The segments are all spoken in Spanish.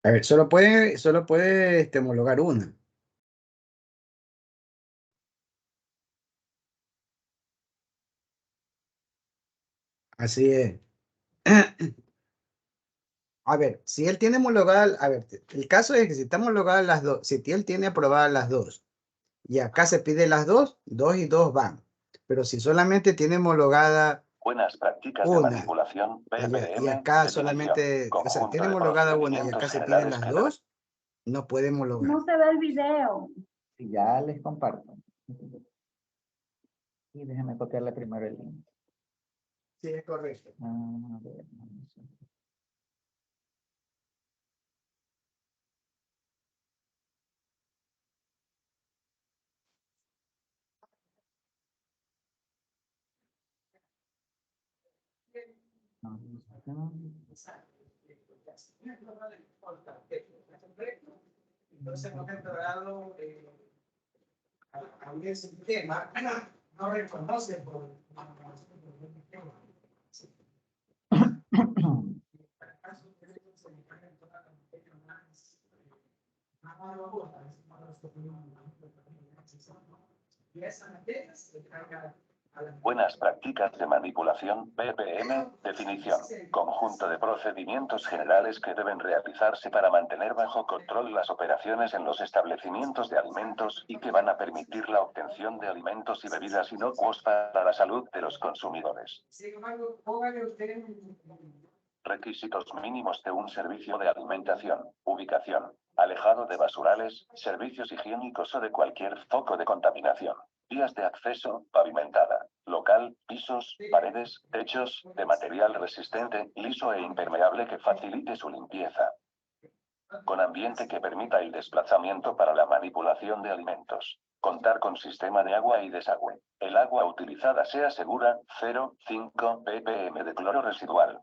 A ver, solo puede homologar una. Así es. A ver, si él tiene homologada, a ver, el caso es que si está homologada las dos, si él tiene aprobadas las dos, y acá se pide las dos y dos van. Pero si solamente tiene homologada Buenas prácticas de una, manipulación, y BPM, acá definición, solamente, o sea, conjunto tiene de homologada una y acá procedimientos se piden generales las que deben... dos, no puede homologar. No se ve el video. Y ya les comparto. Y déjenme copiarle primero el link. Sí, es correcto. A ver, vamos a ver. Vamos acá. Entonces hemos entrado a un sistema, no reconoce por y esa materia se carga a la... Buenas prácticas de manipulación, BPM, definición, conjunto de procedimientos generales que deben realizarse para mantener bajo control las operaciones en los establecimientos de alimentos y que van a permitir la obtención de alimentos y bebidas inocuos para la salud de los consumidores. Sin embargo, póngale usted Requisitos mínimos de un servicio de alimentación, ubicación, alejado de basurales, servicios higiénicos o de cualquier foco de contaminación. Vías de acceso, pavimentada. Local, pisos, paredes, techos, de material resistente, liso e impermeable que facilite su limpieza. Con ambiente que permita el desplazamiento para la manipulación de alimentos. Contar con sistema de agua y desagüe. El agua utilizada sea segura, 0,5 ppm de cloro residual.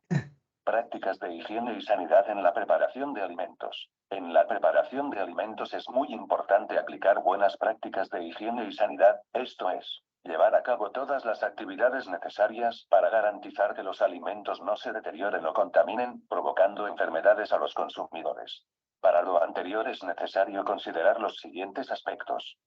Prácticas de higiene y sanidad en la preparación de alimentos. En la preparación de alimentos es muy importante aplicar buenas prácticas de higiene y sanidad, esto es, llevar a cabo todas las actividades necesarias para garantizar que los alimentos no se deterioren o contaminen, provocando enfermedades a los consumidores. Para lo anterior es necesario considerar los siguientes aspectos.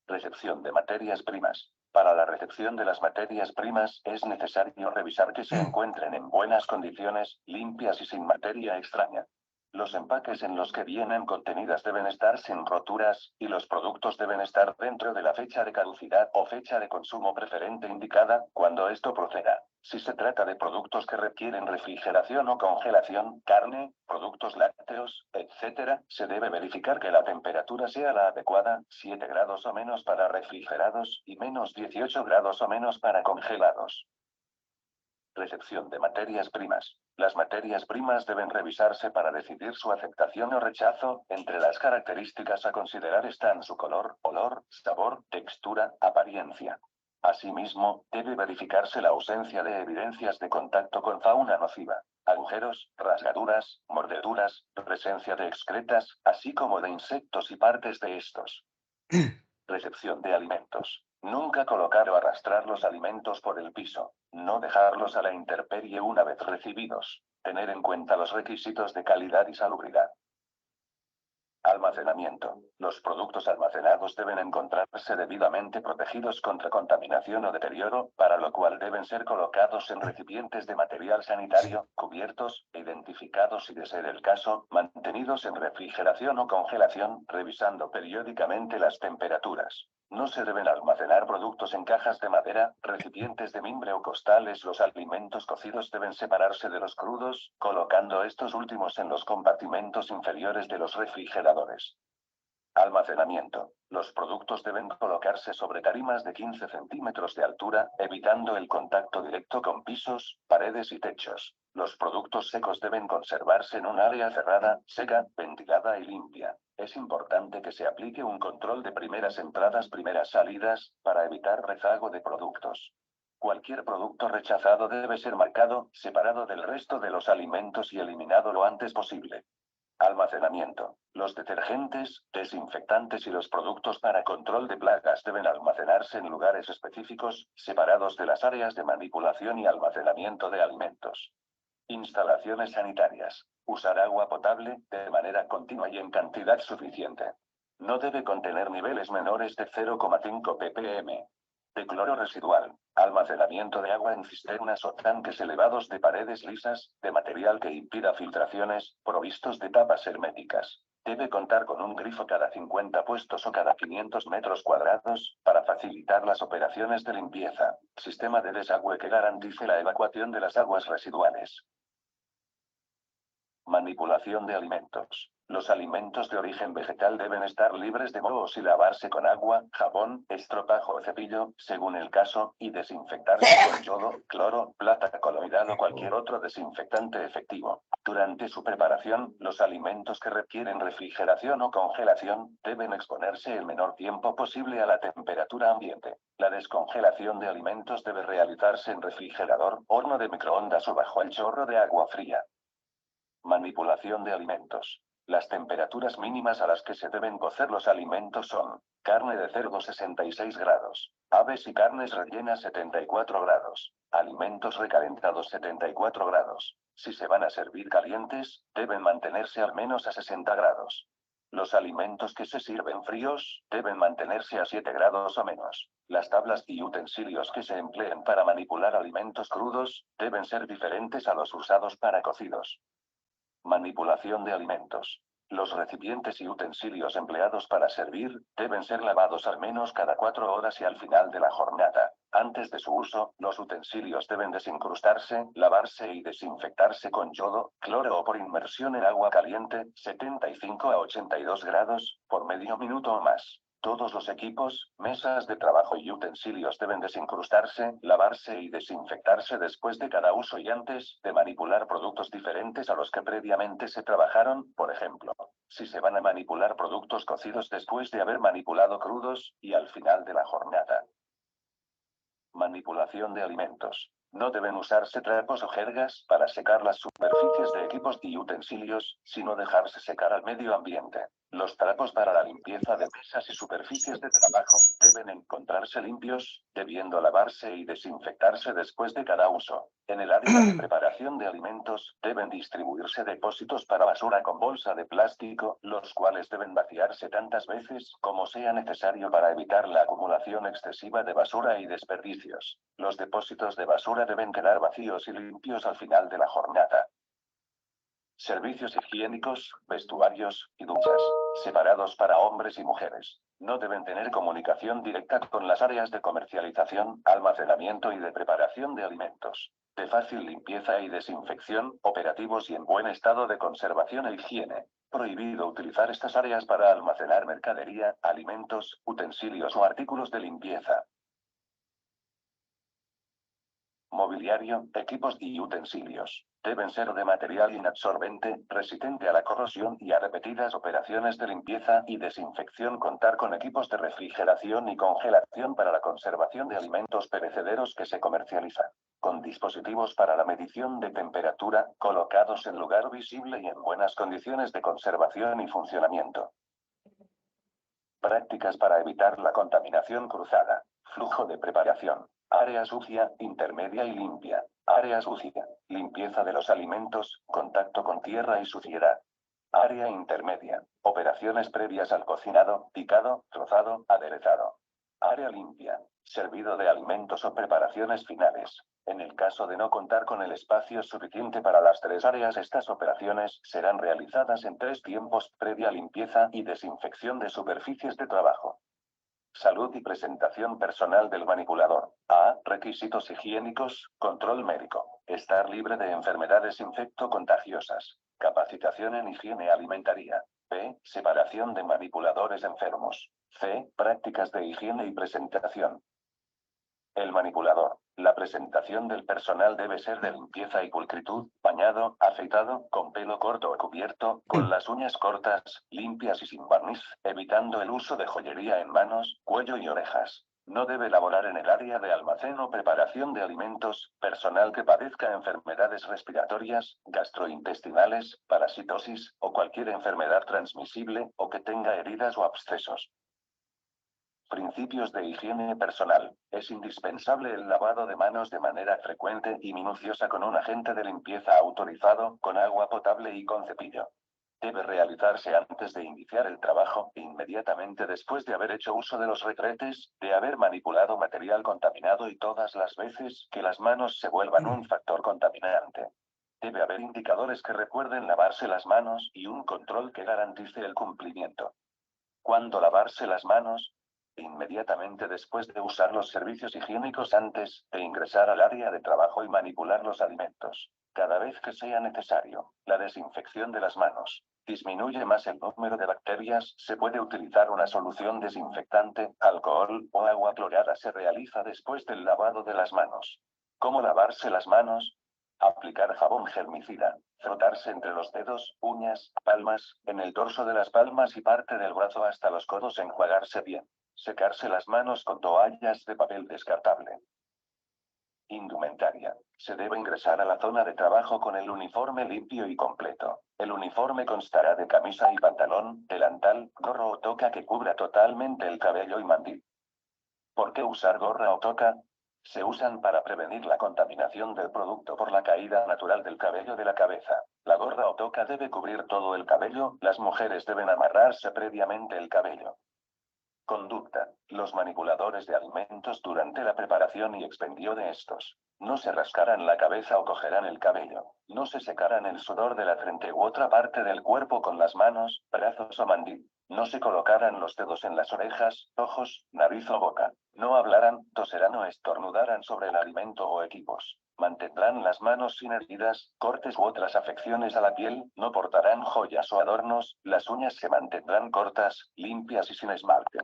Recepción de materias primas. Para la recepción de las materias primas es necesario revisar que se encuentren en buenas condiciones, limpias y sin materia extraña. Los empaques en los que vienen contenidas deben estar sin roturas, y los productos deben estar dentro de la fecha de caducidad o fecha de consumo preferente indicada, cuando esto proceda. Si se trata de productos que requieren refrigeración o congelación, carne, productos lácteos, etc., se debe verificar que la temperatura sea la adecuada, 7 grados o menos para refrigerados y menos 18 grados o menos para congelados. Recepción de materias primas. Las materias primas deben revisarse para decidir su aceptación o rechazo. Entre las características a considerar están su color, olor, sabor, textura, apariencia. Asimismo, debe verificarse la ausencia de evidencias de contacto con fauna nociva, agujeros, rasgaduras, mordeduras, presencia de excretas, así como de insectos y partes de estos. Recepción de alimentos. Nunca colocar o arrastrar los alimentos por el piso. No dejarlos a la intemperie una vez recibidos. Tener en cuenta los requisitos de calidad y salubridad. Almacenamiento. Los productos almacenados deben encontrarse debidamente protegidos contra contaminación o deterioro, para lo cual deben ser colocados en recipientes de material sanitario, cubiertos, identificados y, de ser el caso, mantenidos en refrigeración o congelación, revisando periódicamente las temperaturas. No se deben almacenar productos en cajas de madera, recipientes de mimbre o costales. Los alimentos cocidos deben separarse de los crudos, colocando estos últimos en los compartimentos inferiores de los refrigeradores. Almacenamiento. Los productos deben colocarse sobre tarimas de 15 centímetros de altura, evitando el contacto directo con pisos, paredes y techos. Los productos secos deben conservarse en un área cerrada, seca, ventilada y limpia. Es importante que se aplique un control de primeras entradas, primeras salidas, para evitar rezago de productos. Cualquier producto rechazado debe ser marcado, separado del resto de los alimentos y eliminado lo antes posible. Almacenamiento. Los detergentes, desinfectantes y los productos para control de plagas deben almacenarse en lugares específicos, separados de las áreas de manipulación y almacenamiento de alimentos. Instalaciones sanitarias. Usar agua potable, de manera continua y en cantidad suficiente. No debe contener niveles menores de 0,5 ppm de cloro residual. Almacenamiento de agua en cisternas o tanques elevados de paredes lisas, de material que impida filtraciones, provistos de tapas herméticas. Debe contar con un grifo cada 50 puestos o cada 500 metros cuadrados, para facilitar las operaciones de limpieza. Sistema de desagüe que garantice la evacuación de las aguas residuales. Manipulación de alimentos. Los alimentos de origen vegetal deben estar libres de mohos y lavarse con agua, jabón, estropajo o cepillo, según el caso, y desinfectarse con yodo, cloro, plata coloidal o cualquier otro desinfectante efectivo. Durante su preparación, los alimentos que requieren refrigeración o congelación deben exponerse el menor tiempo posible a la temperatura ambiente. La descongelación de alimentos debe realizarse en refrigerador, horno de microondas o bajo el chorro de agua fría. Manipulación de alimentos. Las temperaturas mínimas a las que se deben cocer los alimentos son: carne de cerdo 66 grados, aves y carnes rellenas 74 grados, alimentos recalentados 74 grados. Si se van a servir calientes, deben mantenerse al menos a 60 grados. Los alimentos que se sirven fríos deben mantenerse a 7 grados o menos. Las tablas y utensilios que se empleen para manipular alimentos crudos deben ser diferentes a los usados para cocidos. Manipulación de alimentos. Los recipientes y utensilios empleados para servir deben ser lavados al menos cada 4 horas y al final de la jornada. Antes de su uso, los utensilios deben desincrustarse, lavarse y desinfectarse con yodo, cloro o por inmersión en agua caliente, 75 a 82 grados, por medio minuto o más. Todos los equipos, mesas de trabajo y utensilios deben desincrustarse, lavarse y desinfectarse después de cada uso y antes de manipular productos diferentes a los que previamente se trabajaron, por ejemplo, si se van a manipular productos cocidos después de haber manipulado crudos, y al final de la jornada. Manipulación de alimentos. No deben usarse trapos o jergas para secar las superficies de equipos y utensilios, sino dejarse secar al medio ambiente. Los trapos para la limpieza de mesas y superficies de trabajo deben encontrarse limpios, debiendo lavarse y desinfectarse después de cada uso. En el área de preparación de alimentos, deben distribuirse depósitos para basura con bolsa de plástico, los cuales deben vaciarse tantas veces como sea necesario para evitar la acumulación excesiva de basura y desperdicios. Los depósitos de basura deben quedar vacíos y limpios al final de la jornada. Servicios higiénicos, vestuarios y duchas, separados para hombres y mujeres. No deben tener comunicación directa con las áreas de comercialización, almacenamiento y de preparación de alimentos. De fácil limpieza y desinfección, operativos y en buen estado de conservación e higiene. Prohibido utilizar estas áreas para almacenar mercadería, alimentos, utensilios o artículos de limpieza. Mobiliario, equipos y utensilios. Deben ser de material inabsorbente, resistente a la corrosión y a repetidas operaciones de limpieza y desinfección. Contar con equipos de refrigeración y congelación para la conservación de alimentos perecederos que se comercializan. Con dispositivos para la medición de temperatura, colocados en lugar visible y en buenas condiciones de conservación y funcionamiento. Prácticas para evitar la contaminación cruzada. Flujo de preparación. Área sucia, intermedia y limpia. Área sucia. Limpieza de los alimentos, contacto con tierra y suciedad. Área intermedia. Operaciones previas al cocinado, picado, trozado, aderezado. Área limpia. Servido de alimentos o preparaciones finales. En el caso de no contar con el espacio suficiente para las 3 áreas, estas operaciones serán realizadas en 3 tiempos: previa limpieza y desinfección de superficies de trabajo. Salud y presentación personal del manipulador. A. Requisitos higiénicos, control médico. Estar libre de enfermedades infecto-contagiosas. Capacitación en higiene alimentaria. B. Separación de manipuladores enfermos. C. Prácticas de higiene y presentación. El manipulador. La presentación del personal debe ser de limpieza y pulcritud, bañado, afeitado, con pelo corto o cubierto, con las uñas cortas, limpias y sin barniz, evitando el uso de joyería en manos, cuello y orejas. No debe laborar en el área de almacén o preparación de alimentos, personal que padezca enfermedades respiratorias, gastrointestinales, parasitosis, o cualquier enfermedad transmisible, o que tenga heridas o abscesos. Principios de higiene personal. Es indispensable el lavado de manos de manera frecuente y minuciosa con un agente de limpieza autorizado, con agua potable y con cepillo. Debe realizarse antes de iniciar el trabajo, inmediatamente después de haber hecho uso de los retretes, de haber manipulado material contaminado y todas las veces que las manos se vuelvan un factor contaminante. Debe haber indicadores que recuerden lavarse las manos y un control que garantice el cumplimiento. ¿Cuándo lavarse las manos? Inmediatamente después de usar los servicios higiénicos antes de ingresar al área de trabajo y manipular los alimentos. Cada vez que sea necesario, la desinfección de las manos disminuye más el número de bacterias, se puede utilizar una solución desinfectante, alcohol o agua clorada se realiza después del lavado de las manos. ¿Cómo lavarse las manos? Aplicar jabón germicida. Frotarse entre los dedos, uñas, palmas, en el dorso de las palmas y parte del brazo hasta los codos. Enjuagarse bien. Secarse las manos con toallas de papel descartable. Indumentaria. Se debe ingresar a la zona de trabajo con el uniforme limpio y completo. El uniforme constará de camisa y pantalón, delantal, gorro o toca que cubra totalmente el cabello y mandil. ¿Por qué usar gorra o toca? Se usan para prevenir la contaminación del producto por la caída natural del cabello de la cabeza. La gorra o toca debe cubrir todo el cabello, las mujeres deben amarrarse previamente el cabello. Conducta. Los manipuladores de alimentos durante la preparación y expendio de estos. No se rascarán la cabeza o cogerán el cabello. No se secarán el sudor de la frente u otra parte del cuerpo con las manos, brazos o mandil. No se colocarán los dedos en las orejas, ojos, nariz o boca. No hablarán, toserán o estornudarán sobre el alimento o equipos. Mantendrán las manos sin heridas, cortes u otras afecciones a la piel, no portarán joyas o adornos, las uñas se mantendrán cortas, limpias y sin esmalte.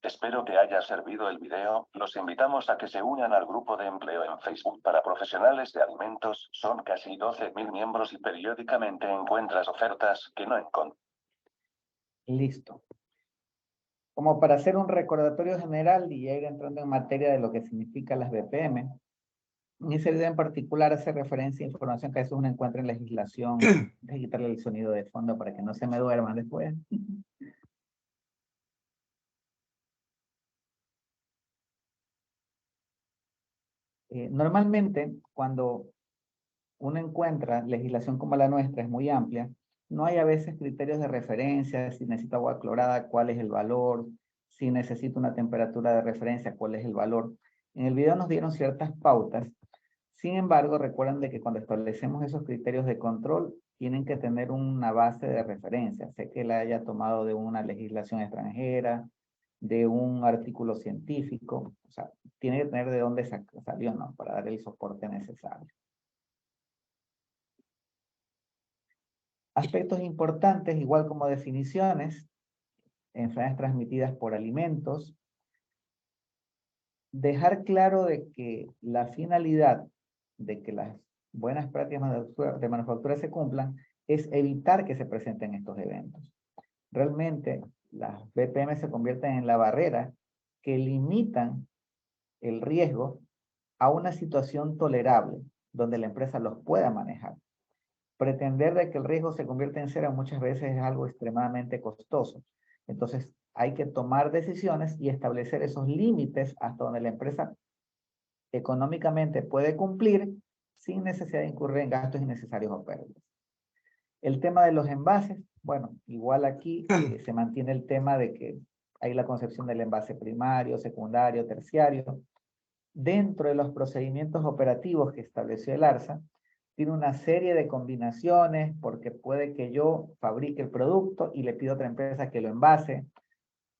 Espero que haya servido el video, los invitamos a que se unan al grupo de empleo en Facebook para profesionales de alimentos, son casi 12.000 miembros y periódicamente encuentras ofertas que no encuentras. Listo. Como para hacer un recordatorio general y ya ir entrando en materia de lo que significan las BPM, en ese video en particular hace referencia a información que a veces uno encuentra en legislación. Voy a quitarle el sonido de fondo para que no se me duerman después. Normalmente, cuando uno encuentra legislación como la nuestra, es muy amplia, no hay a veces criterios de referencia, si necesito agua clorada, cuál es el valor, si necesito una temperatura de referencia, cuál es el valor. En el video nos dieron ciertas pautas. Sin embargo, recuerden de que cuando establecemos esos criterios de control, tienen que tener una base de referencia. Sé que la haya tomado de una legislación extranjera, de un artículo científico, o sea, tiene que tener de dónde salió, ¿no? Para dar el soporte necesario. Aspectos importantes, igual como definiciones, enfermedades transmitidas por alimentos. Dejar claro de que la finalidad de que las buenas prácticas de manufactura se cumplan es evitar que se presenten estos eventos. Realmente las BPM se convierten en la barrera que limitan el riesgo a una situación tolerable donde la empresa los pueda manejar. Pretender de que el riesgo se convierta en cero muchas veces es algo extremadamente costoso. Entonces, hay que tomar decisiones y establecer esos límites hasta donde la empresa económicamente puede cumplir sin necesidad de incurrir en gastos innecesarios o pérdidas. El tema de los envases, bueno, igual aquí se mantiene el tema de que hay la concepción del envase primario, secundario, terciario. Dentro de los procedimientos operativos que estableció el ARSA, tiene una serie de combinaciones porque puede que yo fabrique el producto y le pido a otra empresa que lo envase.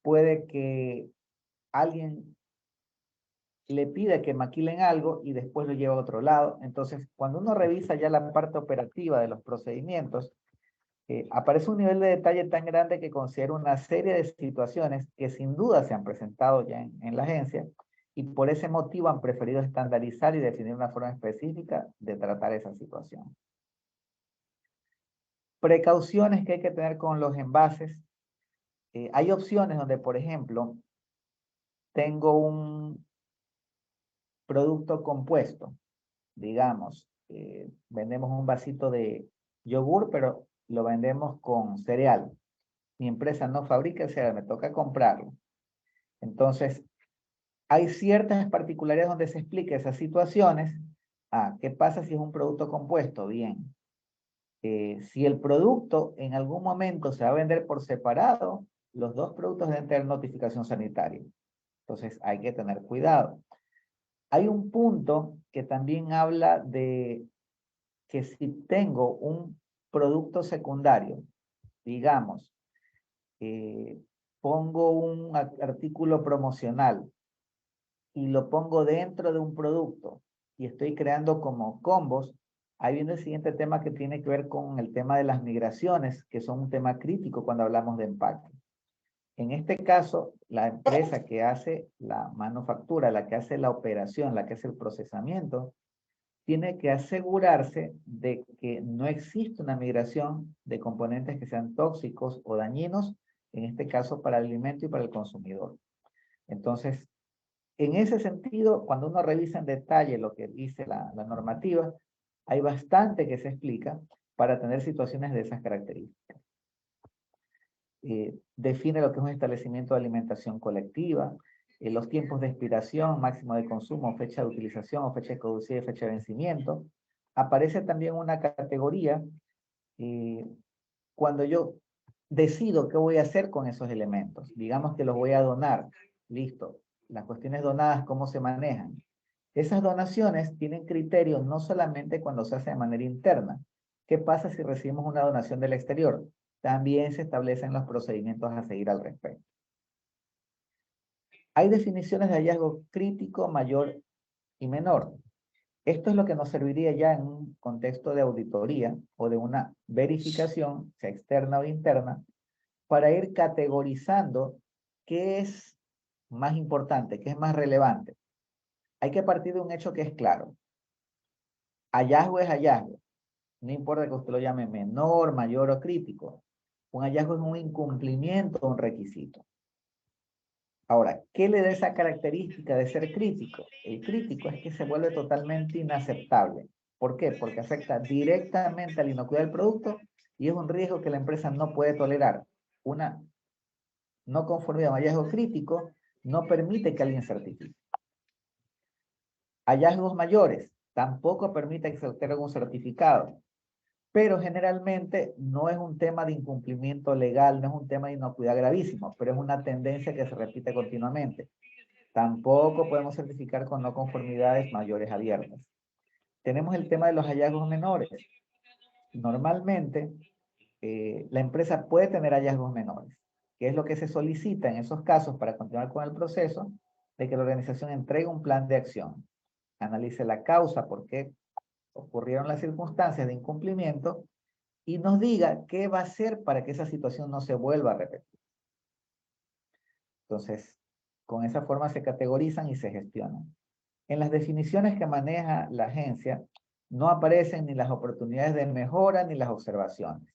Puede que alguien le pida que maquilen algo y después lo lleve a otro lado. Entonces, cuando uno revisa ya la parte operativa de los procedimientos, aparece un nivel de detalle tan grande que considera una serie de situaciones que sin duda se han presentado ya en la agencia y por ese motivo han preferido estandarizar y definir una forma específica de tratar esa situación. Precauciones que hay que tener con los envases. Hay opciones donde, por ejemplo, tengo un producto compuesto. Digamos, vendemos un vasito de yogur, pero lo vendemos con cereal. Mi empresa no fabrica el cereal, me toca comprarlo. Entonces, hay ciertas particularidades donde se explica esas situaciones. ¿Qué pasa si es un producto compuesto? Bien. Si el producto en algún momento se va a vender por separado, los dos productos deben tener notificación sanitaria. Entonces, hay que tener cuidado. Hay un punto que también habla de que si tengo un producto secundario, digamos, pongo un artículo promocional y lo pongo dentro de un producto y estoy creando como combos, ahí viene el siguiente tema que tiene que ver con el tema de las migraciones, que son un tema crítico cuando hablamos de empaque. En este caso, la empresa que hace la manufactura, la que hace la operación, la que hace el procesamiento, tiene que asegurarse de que no existe una migración de componentes que sean tóxicos o dañinos, en este caso para el alimento y para el consumidor. Entonces, en ese sentido, cuando uno revisa en detalle lo que dice la normativa, hay bastante que se explica para tener situaciones de esas características. Define lo que es un establecimiento de alimentación colectiva, los tiempos de expiración, máximo de consumo, fecha de utilización o fecha de caducidad y fecha de vencimiento. Aparece también una categoría cuando yo decido qué voy a hacer con esos elementos. Digamos que los voy a donar. Listo. Las cuestiones donadas, ¿cómo se manejan? Esas donaciones tienen criterios no solamente cuando se hace de manera interna. ¿Qué pasa si recibimos una donación del exterior? También se establecen los procedimientos a seguir al respecto. Hay definiciones de hallazgo crítico, mayor y menor. Esto es lo que nos serviría ya en un contexto de auditoría o de una verificación, sea externa o interna, para ir categorizando qué es más importante, qué es más relevante. Hay que partir de un hecho que es claro. Hallazgo es hallazgo. No importa que usted lo llame menor, mayor o crítico. Un hallazgo es un incumplimiento de un requisito. Ahora, ¿qué le da esa característica de ser crítico? El crítico es que se vuelve totalmente inaceptable. ¿Por qué? Porque afecta directamente a la inocuidad del producto y es un riesgo que la empresa no puede tolerar. Una no conformidad a un hallazgo crítico no permite que alguien certifique. Hallazgos mayores tampoco permite que se obtenga un certificado, pero generalmente no es un tema de incumplimiento legal, no es un tema de inocuidad gravísimo, pero es una tendencia que se repite continuamente. Tampoco podemos certificar con no conformidades mayores abiertas. Tenemos el tema de los hallazgos menores. Normalmente, la empresa puede tener hallazgos menores, que es lo que se solicita en esos casos para continuar con el proceso de que la organización entregue un plan de acción, analice la causa, por qué ocurrieron las circunstancias de incumplimiento y nos diga qué va a hacer para que esa situación no se vuelva a repetir. Entonces, con esa forma se categorizan y se gestionan. En las definiciones que maneja la agencia, no aparecen ni las oportunidades de mejora ni las observaciones.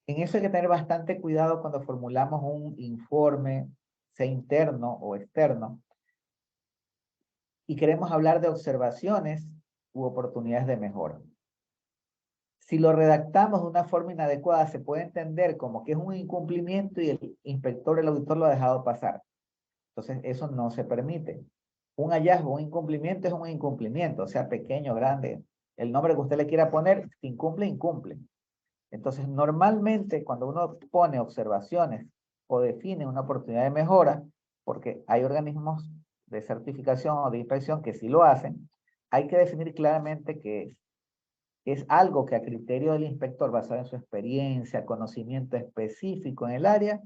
En eso hay que tener bastante cuidado cuando formulamos un informe, sea interno o externo, y queremos hablar de observaciones u oportunidades de mejora. Si lo redactamos de una forma inadecuada, se puede entender como que es un incumplimiento y el inspector, el auditor lo ha dejado pasar. Entonces, eso no se permite. Un hallazgo, un incumplimiento es un incumplimiento, sea pequeño, grande. El nombre que usted le quiera poner, si incumple, incumple. Entonces, normalmente cuando uno pone observaciones o define una oportunidad de mejora, porque hay organismos de certificación o de inspección que sí lo hacen, hay que definir claramente qué es algo que a criterio del inspector, basado en su experiencia, conocimiento específico en el área,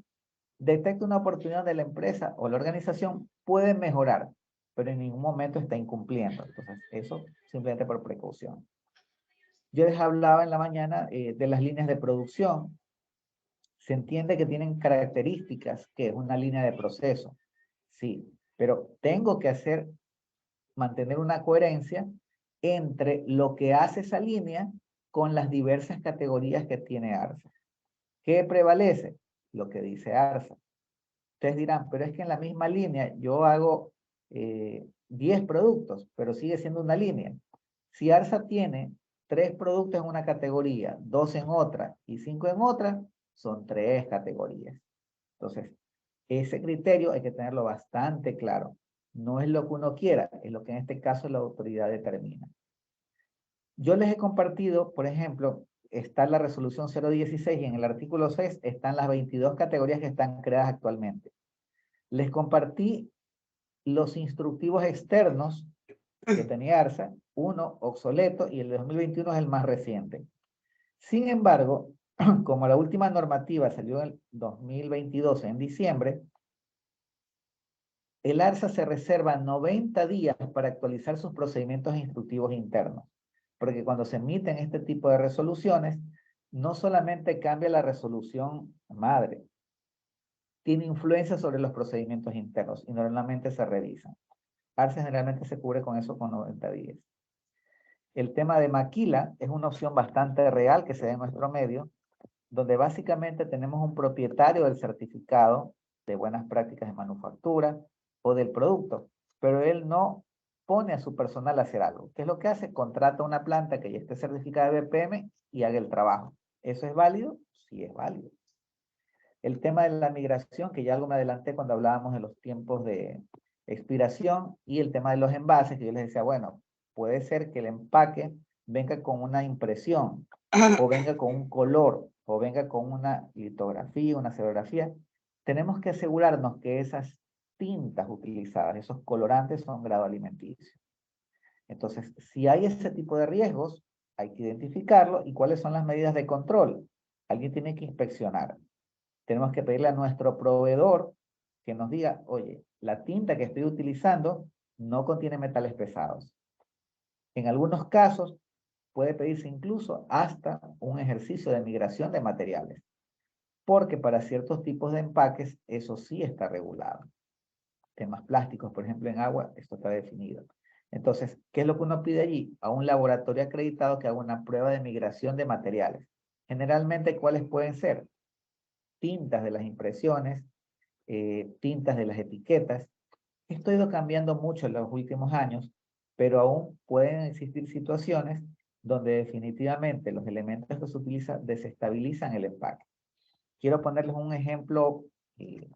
detecta una oportunidad de la empresa o la organización puede mejorar, pero en ningún momento está incumpliendo. Entonces, eso simplemente por precaución. Yo les hablaba en la mañana de las líneas de producción. Se entiende que tienen características, que es una línea de proceso. Sí, pero tengo que mantener una coherencia entre lo que hace esa línea con las diversas categorías que tiene ARSA. ¿Qué prevalece? Lo que dice ARSA. Ustedes dirán, pero es que en la misma línea yo hago 10 productos, pero sigue siendo una línea. Si ARSA tiene 3 productos en una categoría, 2 en otra y 5 en otra, son 3 categorías. Entonces, Ese criterio hay que tenerlo bastante claro. No es lo que uno quiera, es lo que en este caso la autoridad determina. Yo les he compartido, por ejemplo, está la resolución 016 y en el artículo 6 están las 22 categorías que están creadas actualmente. Les compartí los instructivos externos que tenía ARSA, uno obsoleto y el de 2021 es el más reciente. Sin embargo, como la última normativa salió en el 2022 en diciembre, el ARSA se reserva 90 días para actualizar sus procedimientos instructivos internos, porque cuando se emiten este tipo de resoluciones, no solamente cambia la resolución madre, tiene influencia sobre los procedimientos internos y normalmente se revisan. ARSA generalmente se cubre con eso con 90 días. El tema de maquila es una opción bastante real que se da en nuestro medio, donde básicamente tenemos un propietario del certificado de buenas prácticas de manufactura o del producto, pero él no pone a su personal a hacer algo. ¿Qué es lo que hace? Contrata una planta que ya esté certificada de BPM y haga el trabajo. ¿Eso es válido? Sí es válido. El tema de la migración, que ya algo me adelanté cuando hablábamos de los tiempos de expiración, y el tema de los envases, que yo les decía, bueno, puede ser que el empaque venga con una impresión, o venga con un color, o venga con una litografía, una serigrafía. Tenemos que asegurarnos que esas tintas utilizadas, esos colorantes, son grado alimenticio. Entonces, si hay ese tipo de riesgos, hay que identificarlo. ¿Y cuáles son las medidas de control? Alguien tiene que inspeccionar. Tenemos que pedirle a nuestro proveedor que nos diga, oye, la tinta que estoy utilizando no contiene metales pesados. En algunos casos puede pedirse incluso hasta un ejercicio de migración de materiales, porque para ciertos tipos de empaques eso sí está regulado. Temas plásticos, por ejemplo, en agua, esto está definido. Entonces, ¿qué es lo que uno pide allí? A un laboratorio acreditado que haga una prueba de migración de materiales. Generalmente, ¿cuáles pueden ser? Tintas de las impresiones, tintas de las etiquetas. Esto ha ido cambiando mucho en los últimos años, pero aún pueden existir situaciones donde definitivamente los elementos que se utilizan desestabilizan el empaque. Quiero ponerles un ejemplo que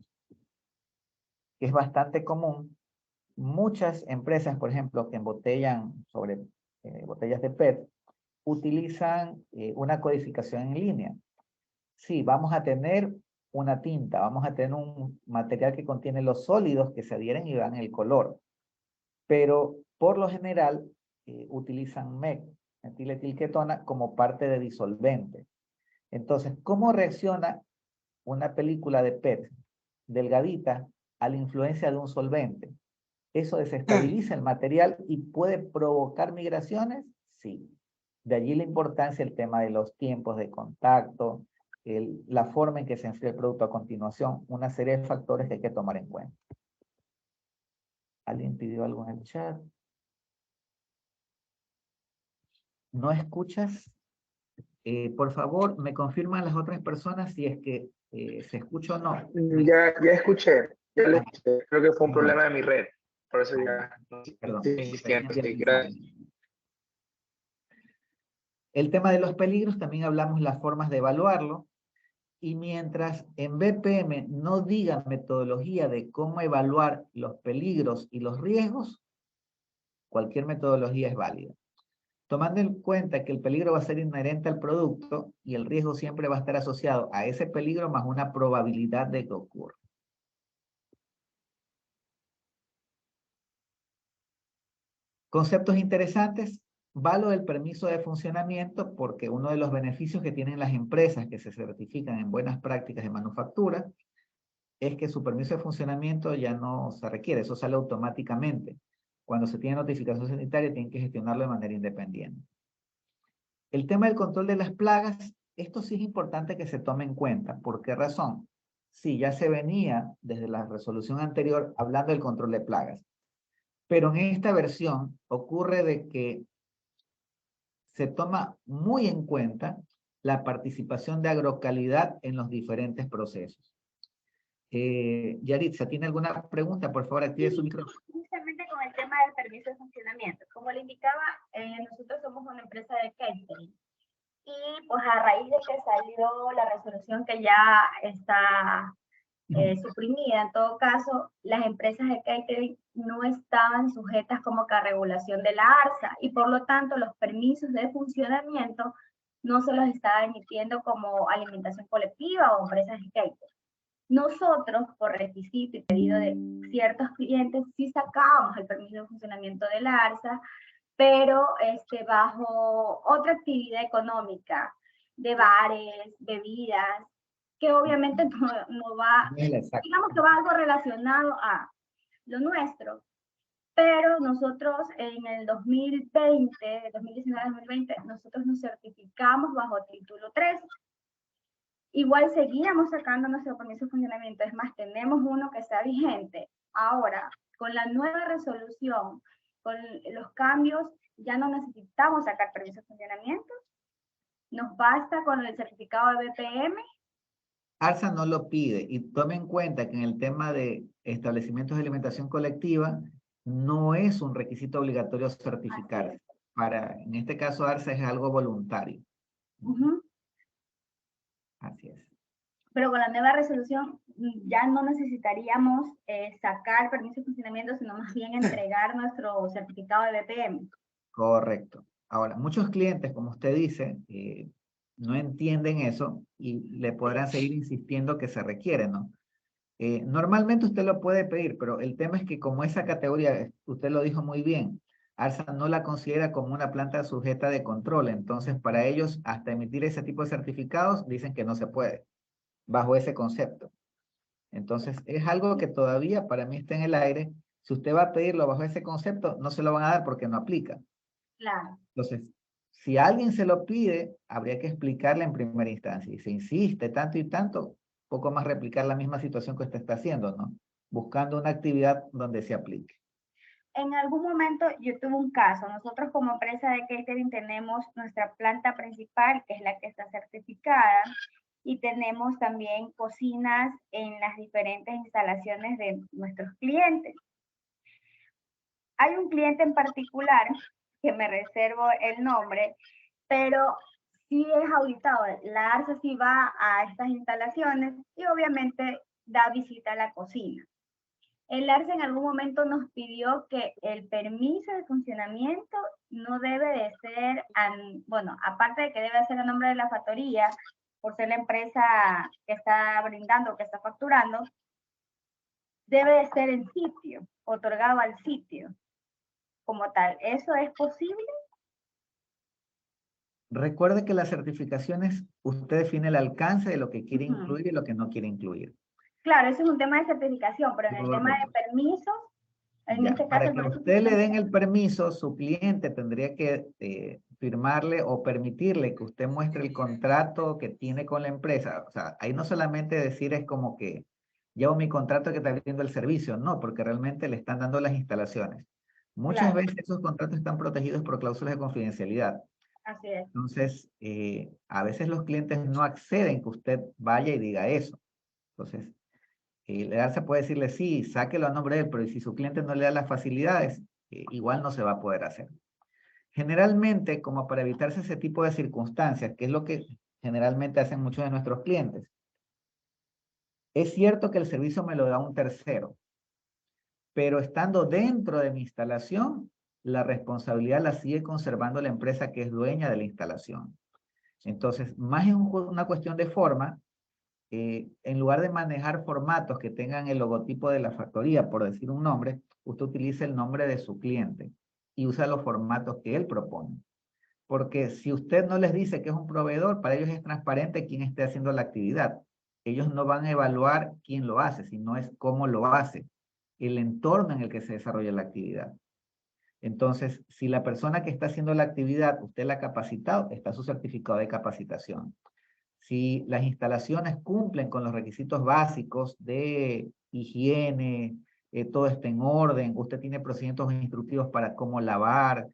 es bastante común. Muchas empresas, por ejemplo, que embotellan sobre botellas de PET, utilizan una codificación en línea. Sí, vamos a tener una tinta, vamos a tener un material que contiene los sólidos que se adhieren y dan el color. Pero por lo general utilizan MEC, metiletilketona, como parte de disolvente. Entonces, ¿cómo reacciona una película de PET delgadita a la influencia de un solvente? ¿Eso desestabiliza el material y puede provocar migraciones? Sí. De allí la importancia del tema de los tiempos de contacto, la forma en que se enfría el producto a continuación, una serie de factores que hay que tomar en cuenta. ¿Alguien pidió algo en el chat? ¿No escuchas? Por favor, me confirman las otras personas si es que se escucha o no. Ya escuché, ya lo escuché. Creo que fue un Bueno, problema de mi red. Por eso ya perdón. estoy insistiendo. Sí, gracias. El tema de los peligros, también hablamos las formas de evaluarlo. Y mientras en BPM no diga metodología de cómo evaluar los peligros y los riesgos, cualquier metodología es válida. Tomando en cuenta que el peligro va a ser inherente al producto y el riesgo siempre va a estar asociado a ese peligro más una probabilidad de que ocurra. Conceptos interesantes. Valo del permiso de funcionamiento, porque uno de los beneficios que tienen las empresas que se certifican en buenas prácticas de manufactura es que su permiso de funcionamiento ya no se requiere, eso sale automáticamente. Cuando se tiene notificación sanitaria tienen que gestionarlo de manera independiente. El tema del control de las plagas, esto sí es importante que se tome en cuenta. ¿Por qué razón? Sí, ya se venía desde la resolución anterior hablando del control de plagas. Pero en esta versión ocurre de que se toma muy en cuenta la participación de agrocalidad en los diferentes procesos. Yaritza, ¿tiene alguna pregunta? Por favor, active su micrófono. Justamente con el tema del permiso de funcionamiento. Como le indicaba, nosotros somos una empresa de catering. Y pues a raíz de que salió la resolución que ya está suprimida. En todo caso, las empresas de catering no estaban sujetas como que a regulación de la ARSA y por lo tanto los permisos de funcionamiento no se los estaba emitiendo como alimentación colectiva o empresas de catering. Nosotros, por requisito y pedido de ciertos clientes, sí sacábamos el permiso de funcionamiento de la ARSA, pero bajo otra actividad económica, de bares, bebidas, que obviamente no va, digamos que va algo relacionado a lo nuestro. Pero nosotros en el 2020, 2019-2020, nosotros nos certificamos bajo título 3. Igual seguíamos sacando nuestro permiso de funcionamiento, es más, tenemos uno que está vigente. Ahora, con la nueva resolución, con los cambios, ya no necesitamos sacar permiso de funcionamiento, nos basta con el certificado de BPM. ARSA no lo pide y tome en cuenta que en el tema de establecimientos de alimentación colectiva no es un requisito obligatorio certificarse. En este caso ARSA es algo voluntario. Así es. Pero con la nueva resolución ya no necesitaríamos sacar permiso de funcionamiento, sino más bien entregar nuestro certificado de BPM. Correcto. Ahora, muchos clientes, como usted dice, no entienden eso y le podrán seguir insistiendo que se requiere, ¿no? Normalmente usted lo puede pedir, pero el tema es que como esa categoría, usted lo dijo muy bien, ARSA no la considera como una planta sujeta de control, entonces para ellos hasta emitir ese tipo de certificados dicen que no se puede, bajo ese concepto. Entonces es algo que todavía para mí está en el aire. Si usted va a pedirlo bajo ese concepto, no se lo van a dar porque no aplica. Claro. Entonces, si alguien se lo pide, habría que explicarle en primera instancia. Y se insiste tanto y tanto, poco más replicar la misma situación que usted está haciendo, ¿no? Buscando una actividad donde se aplique. En algún momento yo tuve un caso. Nosotros como empresa de catering tenemos nuestra planta principal, que es la que está certificada, y tenemos también cocinas en las diferentes instalaciones de nuestros clientes. Hay un cliente en particular, que me reservo el nombre, pero sí es auditado. La ARSA sí va a estas instalaciones y obviamente da visita a la cocina. El ARSA en algún momento nos pidió que el permiso de funcionamiento no debe de ser, bueno, aparte de que debe ser a nombre de la factoría, por ser la empresa que está brindando, que está facturando, debe de ser en sitio, otorgado al sitio como tal. ¿Eso es posible? Recuerde que las certificaciones, usted define el alcance de lo que quiere incluir y lo que no quiere incluir. Claro, eso es un tema de certificación, pero en el tema de permisos, en este caso... Para que usted le den el permiso, su cliente tendría que firmarle o permitirle que usted muestre el contrato que tiene con la empresa. O sea, ahí no solamente decir es como que llevo mi contrato que está abriendo el servicio, no, porque realmente le están dando las instalaciones. Muchas veces esos contratos están protegidos por cláusulas de confidencialidad. Así es. Entonces, a veces los clientes no acceden que usted vaya y diga eso. Entonces, el ARSA puede decirle, sí, sáquelo a nombre de él, pero si su cliente no le da las facilidades, igual no se va a poder hacer. Generalmente, como para evitarse ese tipo de circunstancias, que es lo que generalmente hacen muchos de nuestros clientes, es cierto que el servicio me lo da un tercero, pero estando dentro de mi instalación, la responsabilidad la sigue conservando la empresa que es dueña de la instalación. Entonces, más es una cuestión de forma. En lugar de manejar formatos que tengan el logotipo de la factoría, por decir un nombre, usted utiliza el nombre de su cliente y usa los formatos que él propone. Porque si usted no les dice que es un proveedor, para ellos es transparente quién esté haciendo la actividad. Ellos no van a evaluar quién lo hace, sino es cómo lo hace, el entorno en el que se desarrolla la actividad. Entonces, si la persona que está haciendo la actividad, usted la ha capacitado, está su certificado de capacitación. Si las instalaciones cumplen con los requisitos básicos de higiene, todo está en orden, usted tiene procedimientos instructivos para cómo lavar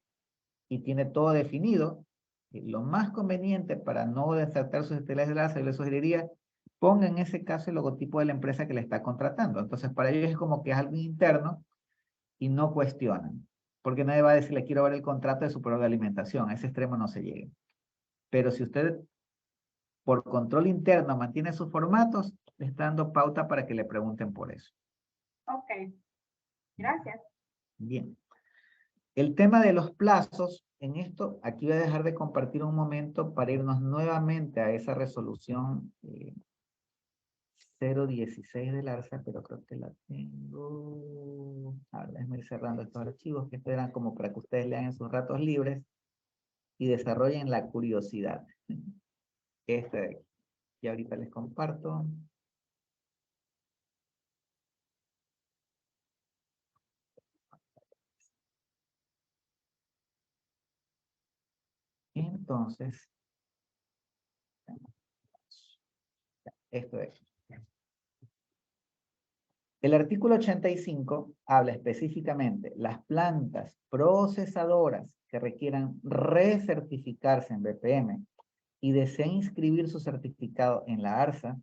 y tiene todo definido, lo más conveniente para no desertar sus estelas de ARSA, yo le sugeriría, ponga en ese caso el logotipo de la empresa que le está contratando. Entonces, para ellos es como que es algo interno y no cuestionan, porque nadie va a decirle, quiero ver el contrato de su proveedor de alimentación, a ese extremo no se llegue. Pero si usted por control interno mantiene sus formatos, le está dando pauta para que le pregunten por eso. Ok, gracias. Bien. El tema de los plazos, en esto, aquí voy a dejar de compartir un momento para irnos nuevamente a esa resolución 016 del ARSA, pero creo que la tengo. A ver, déjenme ir cerrando estos archivos, que estos eran como para que ustedes lean en sus ratos libres y desarrollen la curiosidad. Este de aquí. Y ahorita les comparto. Entonces, esto es. El artículo 85 habla específicamente las plantas procesadoras que requieran recertificarse en BPM y deseen inscribir su certificado en la ARSA,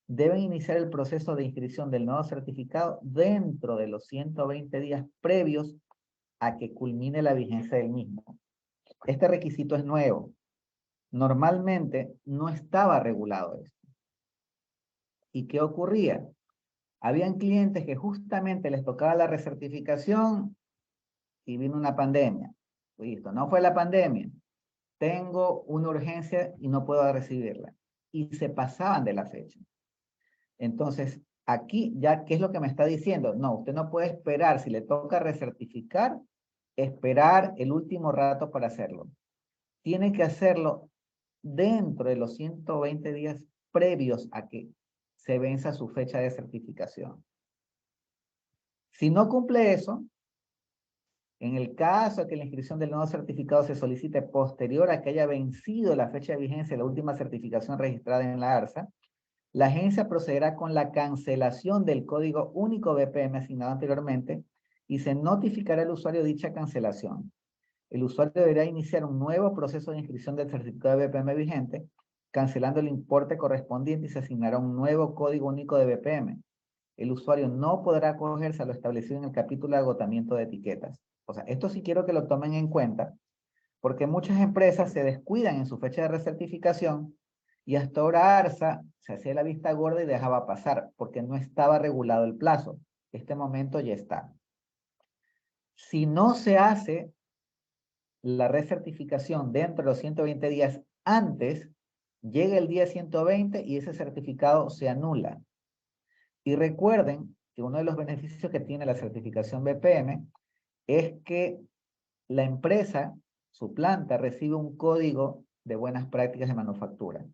deben iniciar el proceso de inscripción del nuevo certificado dentro de los 120 días previos a que culmine la vigencia del mismo. Este requisito es nuevo. Normalmente no estaba regulado esto. ¿Y qué ocurría? Habían clientes que justamente les tocaba la recertificación y vino una pandemia. Listo, no fue la pandemia. Tengo una urgencia y no puedo recibirla. Y se pasaban de la fecha. Entonces, aquí ya, ¿qué es lo que me está diciendo? No, usted no puede esperar, si le toca recertificar, esperar el último rato para hacerlo. Tiene que hacerlo dentro de los 120 días previos a que se venza su fecha de certificación. Si no cumple eso, en el caso de que la inscripción del nuevo certificado se solicite posterior a que haya vencido la fecha de vigencia de la última certificación registrada en la ARSA, la agencia procederá con la cancelación del código único BPM asignado anteriormente y se notificará al usuario dicha cancelación. El usuario deberá iniciar un nuevo proceso de inscripción del certificado de BPM vigente, cancelando el importe correspondiente y se asignará un nuevo código único de BPM. El usuario no podrá acogerse a lo establecido en el capítulo de agotamiento de etiquetas. O sea, esto sí quiero que lo tomen en cuenta, porque muchas empresas se descuidan en su fecha de recertificación y hasta ahora ARSA se hacía la vista gorda y dejaba pasar, porque no estaba regulado el plazo. Este momento ya está. Si no se hace la recertificación dentro de los 120 días antes, llega el día 120 y ese certificado se anula. Y recuerden que uno de los beneficios que tiene la certificación BPM es que la empresa, su planta, recibe un código de buenas prácticas de manufactura.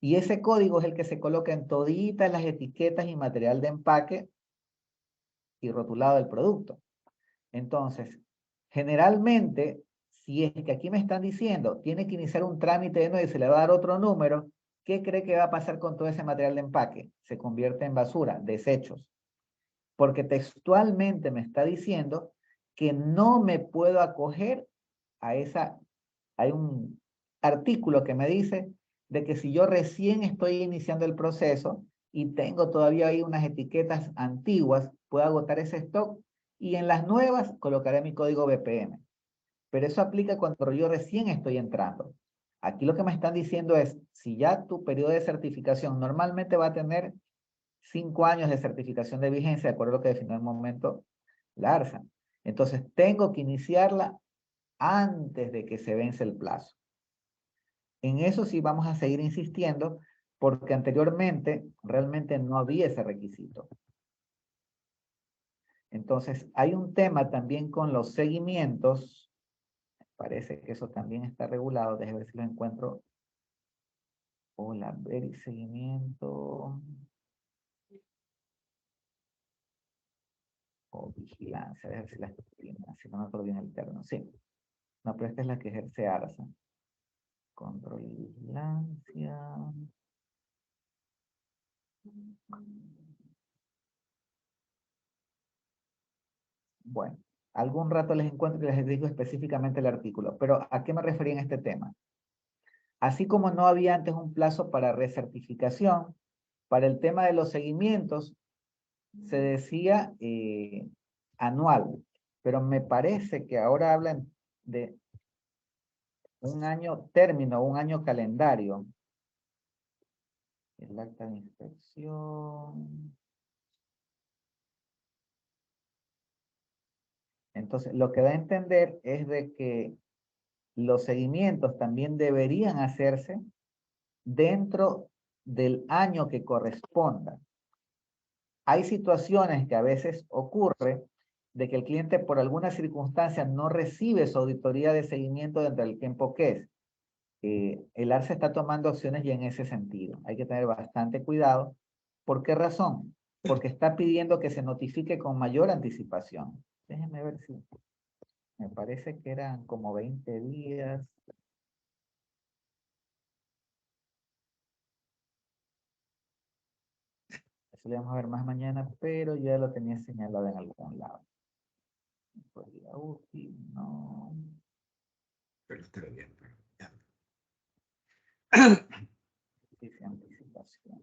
Y ese código es el que se coloca en toditas las etiquetas y material de empaque y rotulado del producto. Entonces, generalmente, si es que aquí me están diciendo, tiene que iniciar un trámite de nuevo y se le va a dar otro número, ¿qué cree que va a pasar con todo ese material de empaque? Se convierte en basura, desechos. Porque textualmente me está diciendo que no me puedo acoger a esa, hay un artículo que me dice de que si yo recién estoy iniciando el proceso y tengo todavía ahí unas etiquetas antiguas, puedo agotar ese stock y en las nuevas colocaré mi código BPM. Pero eso aplica cuando yo recién estoy entrando. Aquí lo que me están diciendo es, si ya tu periodo de certificación normalmente va a tener 5 años de certificación de vigencia, de acuerdo a lo que definió en el momento la ARSA. Entonces, tengo que iniciarla antes de que se vence el plazo. En eso sí vamos a seguir insistiendo, porque anteriormente realmente no había ese requisito. Entonces, hay un tema también con los seguimientos. Parece que eso también está regulado. Déjame ver si lo encuentro. Hola, ver y seguimiento. O vigilancia, a ver si la si no me acuerdo bien el término. Sí. No, pero esta es la que ejerce ARSA. Control y vigilancia. Bueno, algún rato les encuentro y les digo específicamente el artículo, pero ¿a qué me refería en este tema? Así como no había antes un plazo para recertificación, para el tema de los seguimientos se decía anual, pero me parece que ahora hablan de un año término, un año calendario. El acta de inspección. Entonces, lo que da a entender es de que los seguimientos también deberían hacerse dentro del año que corresponda. Hay situaciones que a veces ocurre de que el cliente por alguna circunstancia no recibe su auditoría de seguimiento dentro del tiempo que es. El ARSA está tomando acciones ya en ese sentido. Hay que tener bastante cuidado. ¿Por qué razón? Porque está pidiendo que se notifique con mayor anticipación. Déjenme ver si... Me parece que eran como 20 días. Eso lo vamos a ver más mañana, pero ya lo tenía señalado en algún lado. Día útil, no. Pero está bien. Ya. Dice anticipación.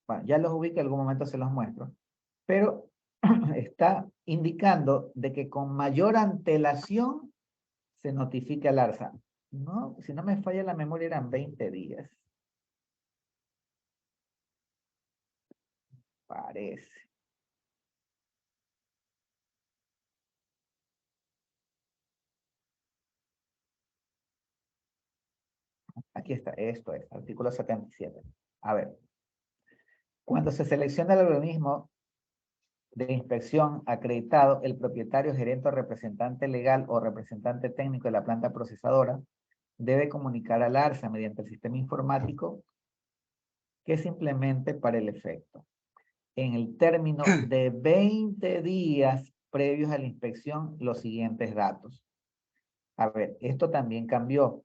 Bueno, ya los ubiqué, en algún momento se los muestro. Pero está indicando de que con mayor antelación se notifica al ARSA. No, si no me falla la memoria eran 20 días. Parece. Aquí está, esto es, artículo 77. A ver, cuando se selecciona el organismo de inspección acreditado, el propietario, gerente o representante legal o representante técnico de la planta procesadora debe comunicar al ARSA mediante el sistema informático que se implemente para el efecto, en el término de 20 días previos a la inspección, los siguientes datos. A ver, esto también cambió.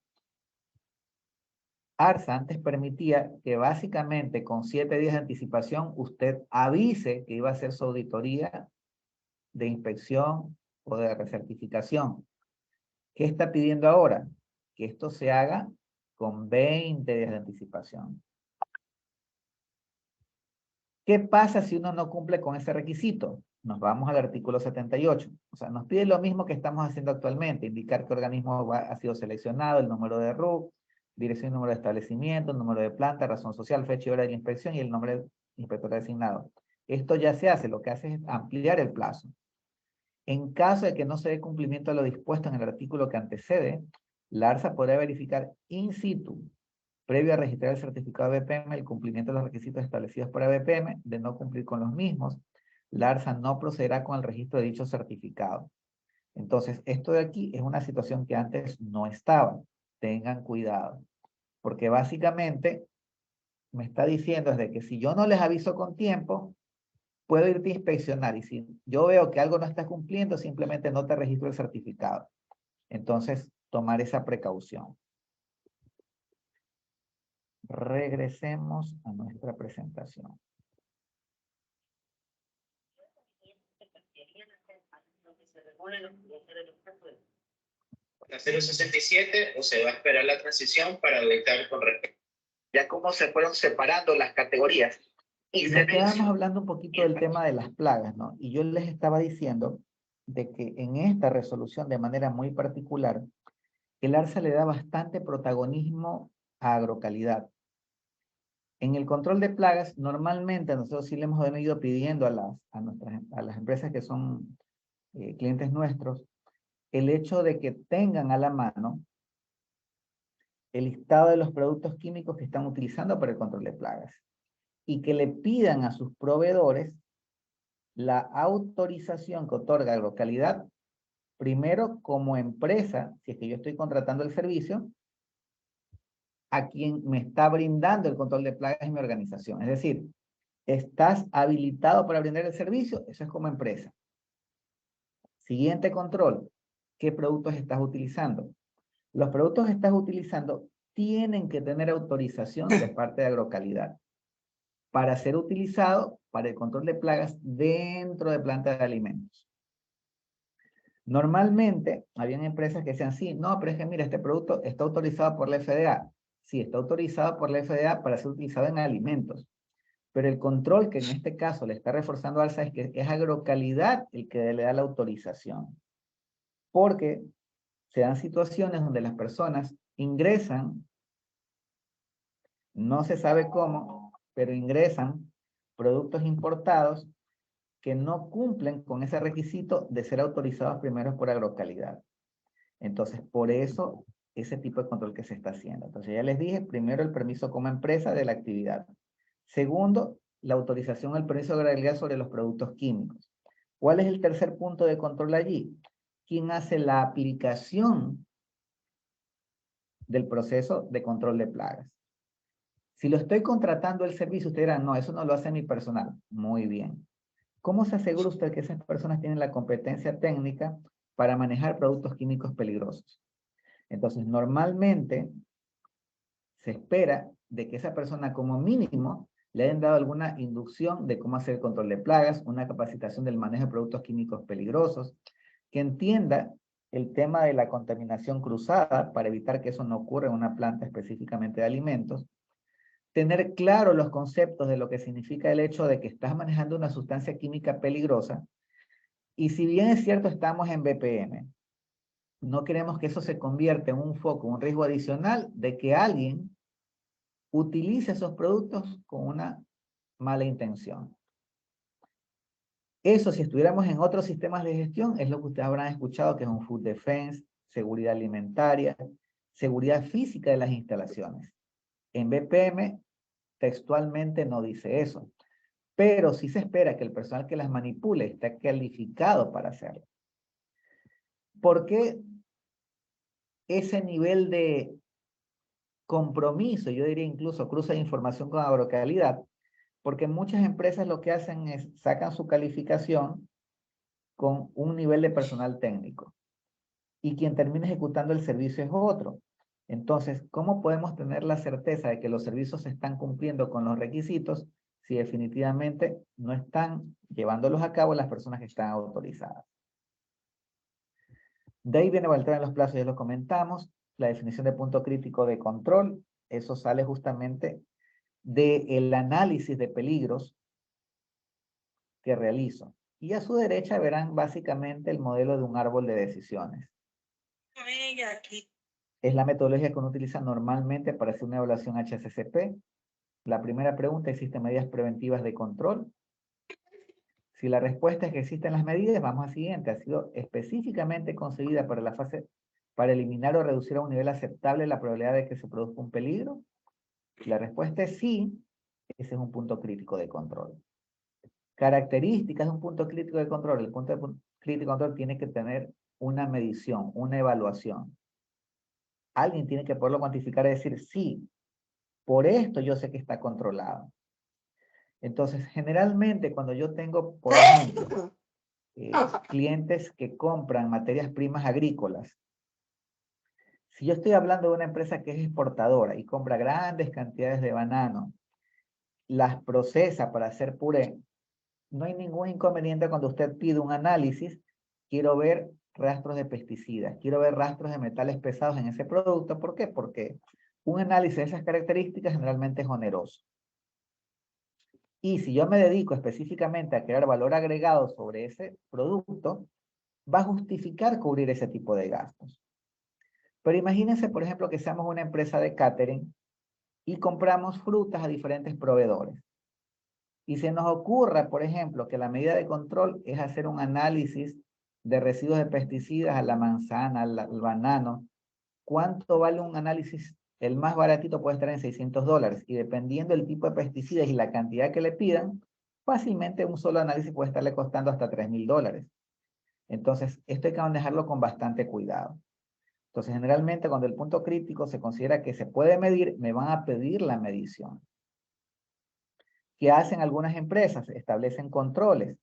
ARSA antes permitía que básicamente con 7 días de anticipación usted avise que iba a hacer su auditoría de inspección o de recertificación. ¿Qué está pidiendo ahora? Que esto se haga con 20 días de anticipación. ¿Qué pasa si uno no cumple con ese requisito? Nos vamos al artículo 78. O sea, nos pide lo mismo que estamos haciendo actualmente, indicar qué organismo ha sido seleccionado, el número de RUC, dirección y número de establecimiento, número de planta, razón social, fecha y hora de la inspección y el nombre del inspector designado. Esto ya se hace, lo que hace es ampliar el plazo. En caso de que no se dé cumplimiento a lo dispuesto en el artículo que antecede, la ARSA podrá verificar in situ, previo a registrar el certificado de BPM, el cumplimiento de los requisitos establecidos por BPM. De no cumplir con los mismos, la ARSA no procederá con el registro de dicho certificado. Entonces, esto de aquí es una situación que antes no estaba. Tengan cuidado, porque básicamente me está diciendo es de que si yo no les aviso con tiempo, puedo irte a inspeccionar y si yo veo que algo no está cumpliendo, simplemente no te registro el certificado. Entonces, tomar esa precaución. Regresemos a nuestra presentación. La 067 o se va a esperar la transición para dictar con respecto. Ya cómo se fueron separando las categorías. Y nos quedamos hablando un poquito del tema de las plagas, ¿no? Y yo les estaba diciendo de que en esta resolución de manera muy particular, el ARSA le da bastante protagonismo a agrocalidad. En el control de plagas, normalmente nosotros sí le hemos venido pidiendo a las empresas que son clientes nuestros, el hecho de que tengan a la mano el listado de los productos químicos que están utilizando para el control de plagas y que le pidan a sus proveedores la autorización que otorga Agrocalidad, primero como empresa, si es que yo estoy contratando el servicio, a quien me está brindando el control de plagas en mi organización. Es decir, ¿estás habilitado para brindar el servicio? Eso es como empresa. Siguiente control, ¿qué productos estás utilizando? Los productos que estás utilizando tienen que tener autorización de parte de Agrocalidad para ser utilizado para el control de plagas dentro de plantas de alimentos. Normalmente, habían empresas que decían, sí, no, pero es que mira, este producto está autorizado por la FDA. Sí, está autorizado por la FDA para ser utilizado en alimentos. Pero el control que en este caso le está reforzando ARSA es que es Agrocalidad el que le da la autorización. Porque se dan situaciones donde las personas ingresan, no se sabe cómo, pero ingresan productos importados que no cumplen con ese requisito de ser autorizados primero por Agrocalidad. Entonces, por eso, ese tipo de control que se está haciendo. Entonces, ya les dije, primero el permiso como empresa de la actividad. Segundo, la autorización al permiso de Agrocalidad sobre los productos químicos. ¿Cuál es el tercer punto de control allí? ¿Quién hace la aplicación del proceso de control de plagas? Si lo estoy contratando el servicio, usted dirá, no, eso no lo hace mi personal. Muy bien. ¿Cómo se asegura usted que esas personas tienen la competencia técnica para manejar productos químicos peligrosos? Entonces, normalmente se espera de que esa persona como mínimo le hayan dado alguna inducción de cómo hacer el control de plagas, una capacitación del manejo de productos químicos peligrosos, que entienda el tema de la contaminación cruzada para evitar que eso no ocurra en una planta específicamente de alimentos, tener claro los conceptos de lo que significa el hecho de que estás manejando una sustancia química peligrosa, y si bien es cierto estamos en BPM, no queremos que eso se convierta en un foco, un riesgo adicional de que alguien utilice esos productos con una mala intención. Eso, si estuviéramos en otros sistemas de gestión, es lo que ustedes habrán escuchado, que es un food defense, seguridad alimentaria, seguridad física de las instalaciones. En BPM, textualmente no dice eso, pero sí se espera que el personal que las manipule esté calificado para hacerlo. ¿Por qué ese nivel de compromiso, yo diría incluso cruce de información con Agrocalidad? Porque muchas empresas lo que hacen es sacan su calificación con un nivel de personal técnico y quien termina ejecutando el servicio es otro. Entonces, ¿cómo podemos tener la certeza de que los servicios se están cumpliendo con los requisitos si definitivamente no están llevándolos a cabo las personas que están autorizadas? De ahí viene Valtera en los plazos, ya lo comentamos, la definición de punto crítico de control, eso sale justamente del análisis de peligros que realizo. Y a su derecha verán básicamente el modelo de un árbol de decisiones. Es la metodología que uno utiliza normalmente para hacer una evaluación HACCP. La primera pregunta, ¿existen medidas preventivas de control? Si la respuesta es que existen las medidas, vamos a siguiente. ¿Ha sido específicamente concebida para la fase, para eliminar o reducir a un nivel aceptable la probabilidad de que se produzca un peligro? Si la respuesta es sí, ese es un punto crítico de control. Características de un punto crítico de control. El punto crítico de control tiene que tener una medición, una evaluación. Alguien tiene que poderlo cuantificar y decir, sí, por esto yo sé que está controlado. Entonces, generalmente cuando yo tengo, por ejemplo, clientes que compran materias primas agrícolas, si yo estoy hablando de una empresa que es exportadora y compra grandes cantidades de banano, las procesa para hacer puré, no hay ningún inconveniente cuando usted pide un análisis. Quiero ver rastros de pesticidas, quiero ver rastros de metales pesados en ese producto. ¿Por qué? Porque un análisis de esas características generalmente es oneroso. Y si yo me dedico específicamente a crear valor agregado sobre ese producto, va a justificar cubrir ese tipo de gastos. Pero imagínense, por ejemplo, que seamos una empresa de catering y compramos frutas a diferentes proveedores. Y se nos ocurra, por ejemplo, que la medida de control es hacer un análisis de residuos de pesticidas a la manzana, al banano. ¿Cuánto vale un análisis? El más baratito puede estar en $600 y dependiendo del tipo de pesticidas y la cantidad que le pidan, fácilmente un solo análisis puede estarle costando hasta $3,000. Entonces, esto hay que manejarlo con bastante cuidado. Entonces, generalmente cuando el punto crítico se considera que se puede medir, me van a pedir la medición. ¿Qué hacen algunas empresas? Establecen controles.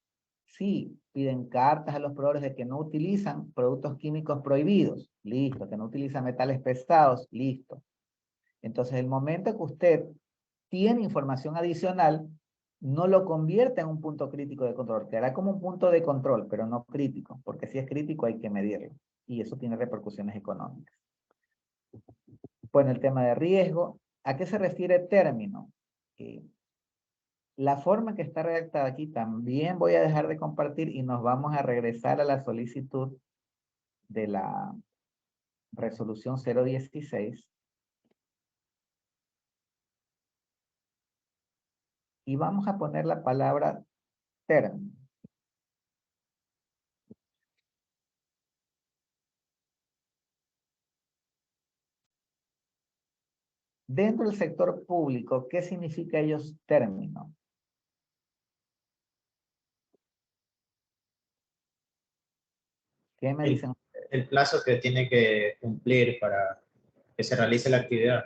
Sí, piden cartas a los proveedores de que no utilizan productos químicos prohibidos. Listo. Que no utilizan metales pesados. Listo. Entonces, el momento que usted tiene información adicional, no lo convierte en un punto crítico de control. Quedará como un punto de control, pero no crítico. Porque si es crítico hay que medirlo. Y eso tiene repercusiones económicas. Bueno, el tema de riesgo. ¿A qué se refiere término? La forma que está redactada aquí también voy a dejar de compartir y nos vamos a regresar a la solicitud de la resolución 016. Y vamos a poner la palabra término. Dentro del sector público, ¿qué significa ellos término? ¿Qué me dicen? El plazo que tiene que cumplir para que se realice la actividad.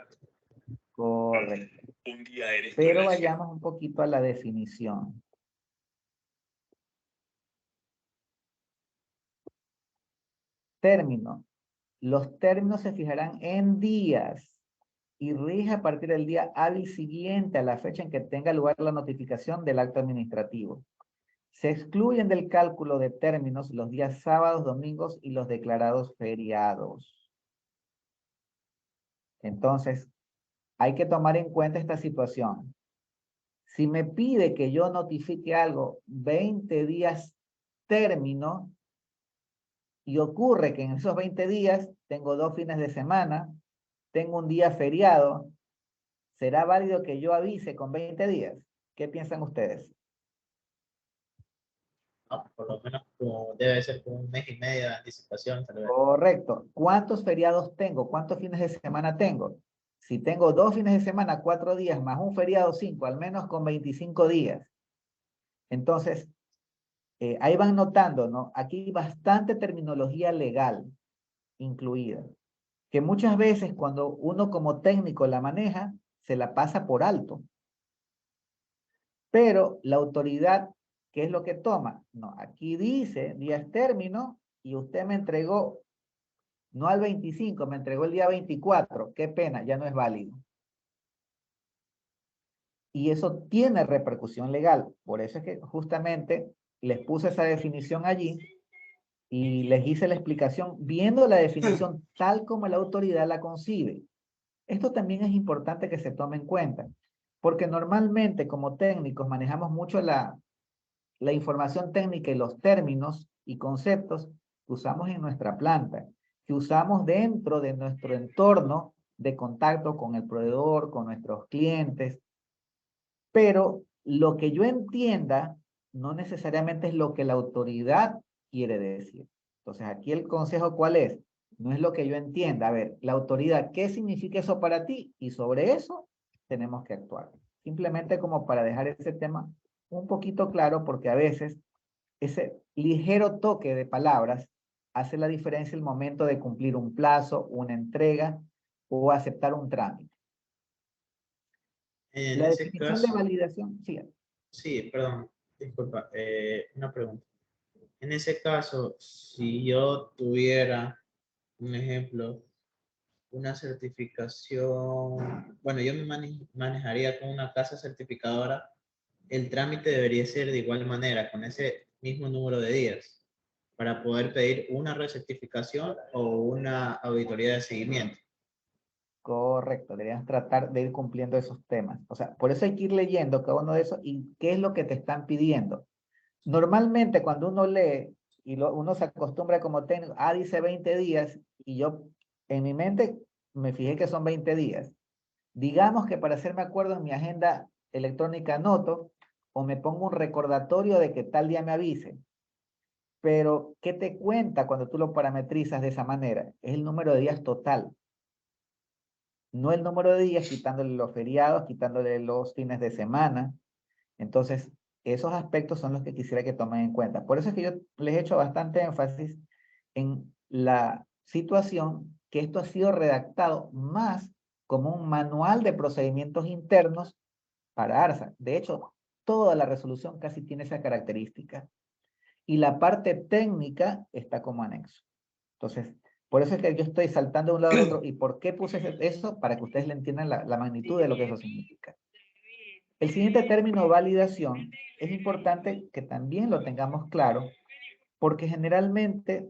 Correcto. Un día eres Pero vayamos un poquito a la definición. Término. Los términos se fijarán en días y rige a partir del día hábil siguiente a la fecha en que tenga lugar la notificación del acto administrativo. Se excluyen del cálculo de términos los días sábados, domingos y los declarados feriados. Entonces, hay que tomar en cuenta esta situación. Si me pide que yo notifique algo 20 días término, y ocurre que en esos 20 días tengo 2 fines de semana, tengo un día feriado, ¿será válido que yo avise con 20 días? ¿Qué piensan ustedes? ¿No? Por lo menos debe ser con un mes y medio de anticipación. Tal vez. Correcto. ¿Cuántos feriados tengo? ¿Cuántos fines de semana tengo? Si tengo 2 fines de semana, 4 días, más un feriado 5, al menos con 25 días. Entonces, ahí van notando, ¿no? Aquí hay bastante terminología legal incluida, que muchas veces cuando uno como técnico la maneja, se la pasa por alto. Pero la autoridad, ¿qué es lo que toma? No, aquí dice días término y usted me entregó, no al 25, me entregó el día 24. Qué pena, ya no es válido. Y eso tiene repercusión legal. Por eso es que justamente les puse esa definición allí y les hice la explicación viendo la definición tal como la autoridad la concibe. Esto también es importante que se tome en cuenta, porque normalmente como técnicos manejamos mucho la información técnica y los términos y conceptos que usamos en nuestra planta, que usamos dentro de nuestro entorno de contacto con el proveedor, con nuestros clientes, pero lo que yo entienda no necesariamente es lo que la autoridad quiere decir. Entonces, aquí el consejo, ¿cuál es? No es lo que yo entienda. A ver, la autoridad, ¿qué significa eso para ti? Y sobre eso tenemos que actuar. Simplemente como para dejar ese tema un poquito claro, porque a veces ese ligero toque de palabras hace la diferencia en el momento de cumplir un plazo, una entrega o aceptar un trámite. En La ese definición de caso, validación, sí. sí, perdón, disculpa, una pregunta. En ese caso, si yo tuviera, un ejemplo, una certificación, bueno, yo me manejaría con una casa certificadora, el trámite debería ser de igual manera, con ese mismo número de días, para poder pedir una recertificación o una auditoría de seguimiento. Correcto, deberías tratar de ir cumpliendo esos temas. O sea, por eso hay que ir leyendo cada uno de esos y qué es lo que te están pidiendo. Normalmente cuando uno lee y uno se acostumbra como técnico, dice 20 días y yo en mi mente me fijé que son 20 días. Digamos que para hacerme acuerdo en mi agenda electrónica anoto o me pongo un recordatorio de que tal día me avise. Pero, ¿qué te cuenta cuando tú lo parametrizas de esa manera? Es el número de días total. No el número de días, quitándole los feriados, quitándole los fines de semana. Entonces, esos aspectos son los que quisiera que tomen en cuenta. Por eso es que yo les he hecho bastante énfasis en la situación que esto ha sido redactado más como un manual de procedimientos internos para ARSA. De hecho, toda la resolución casi tiene esa característica. Y la parte técnica está como anexo. Entonces, por eso es que yo estoy saltando de un lado al otro. ¿Y por qué puse eso? Para que ustedes le entiendan la magnitud de lo que eso significa. El siguiente término, validación, es importante que también lo tengamos claro, porque generalmente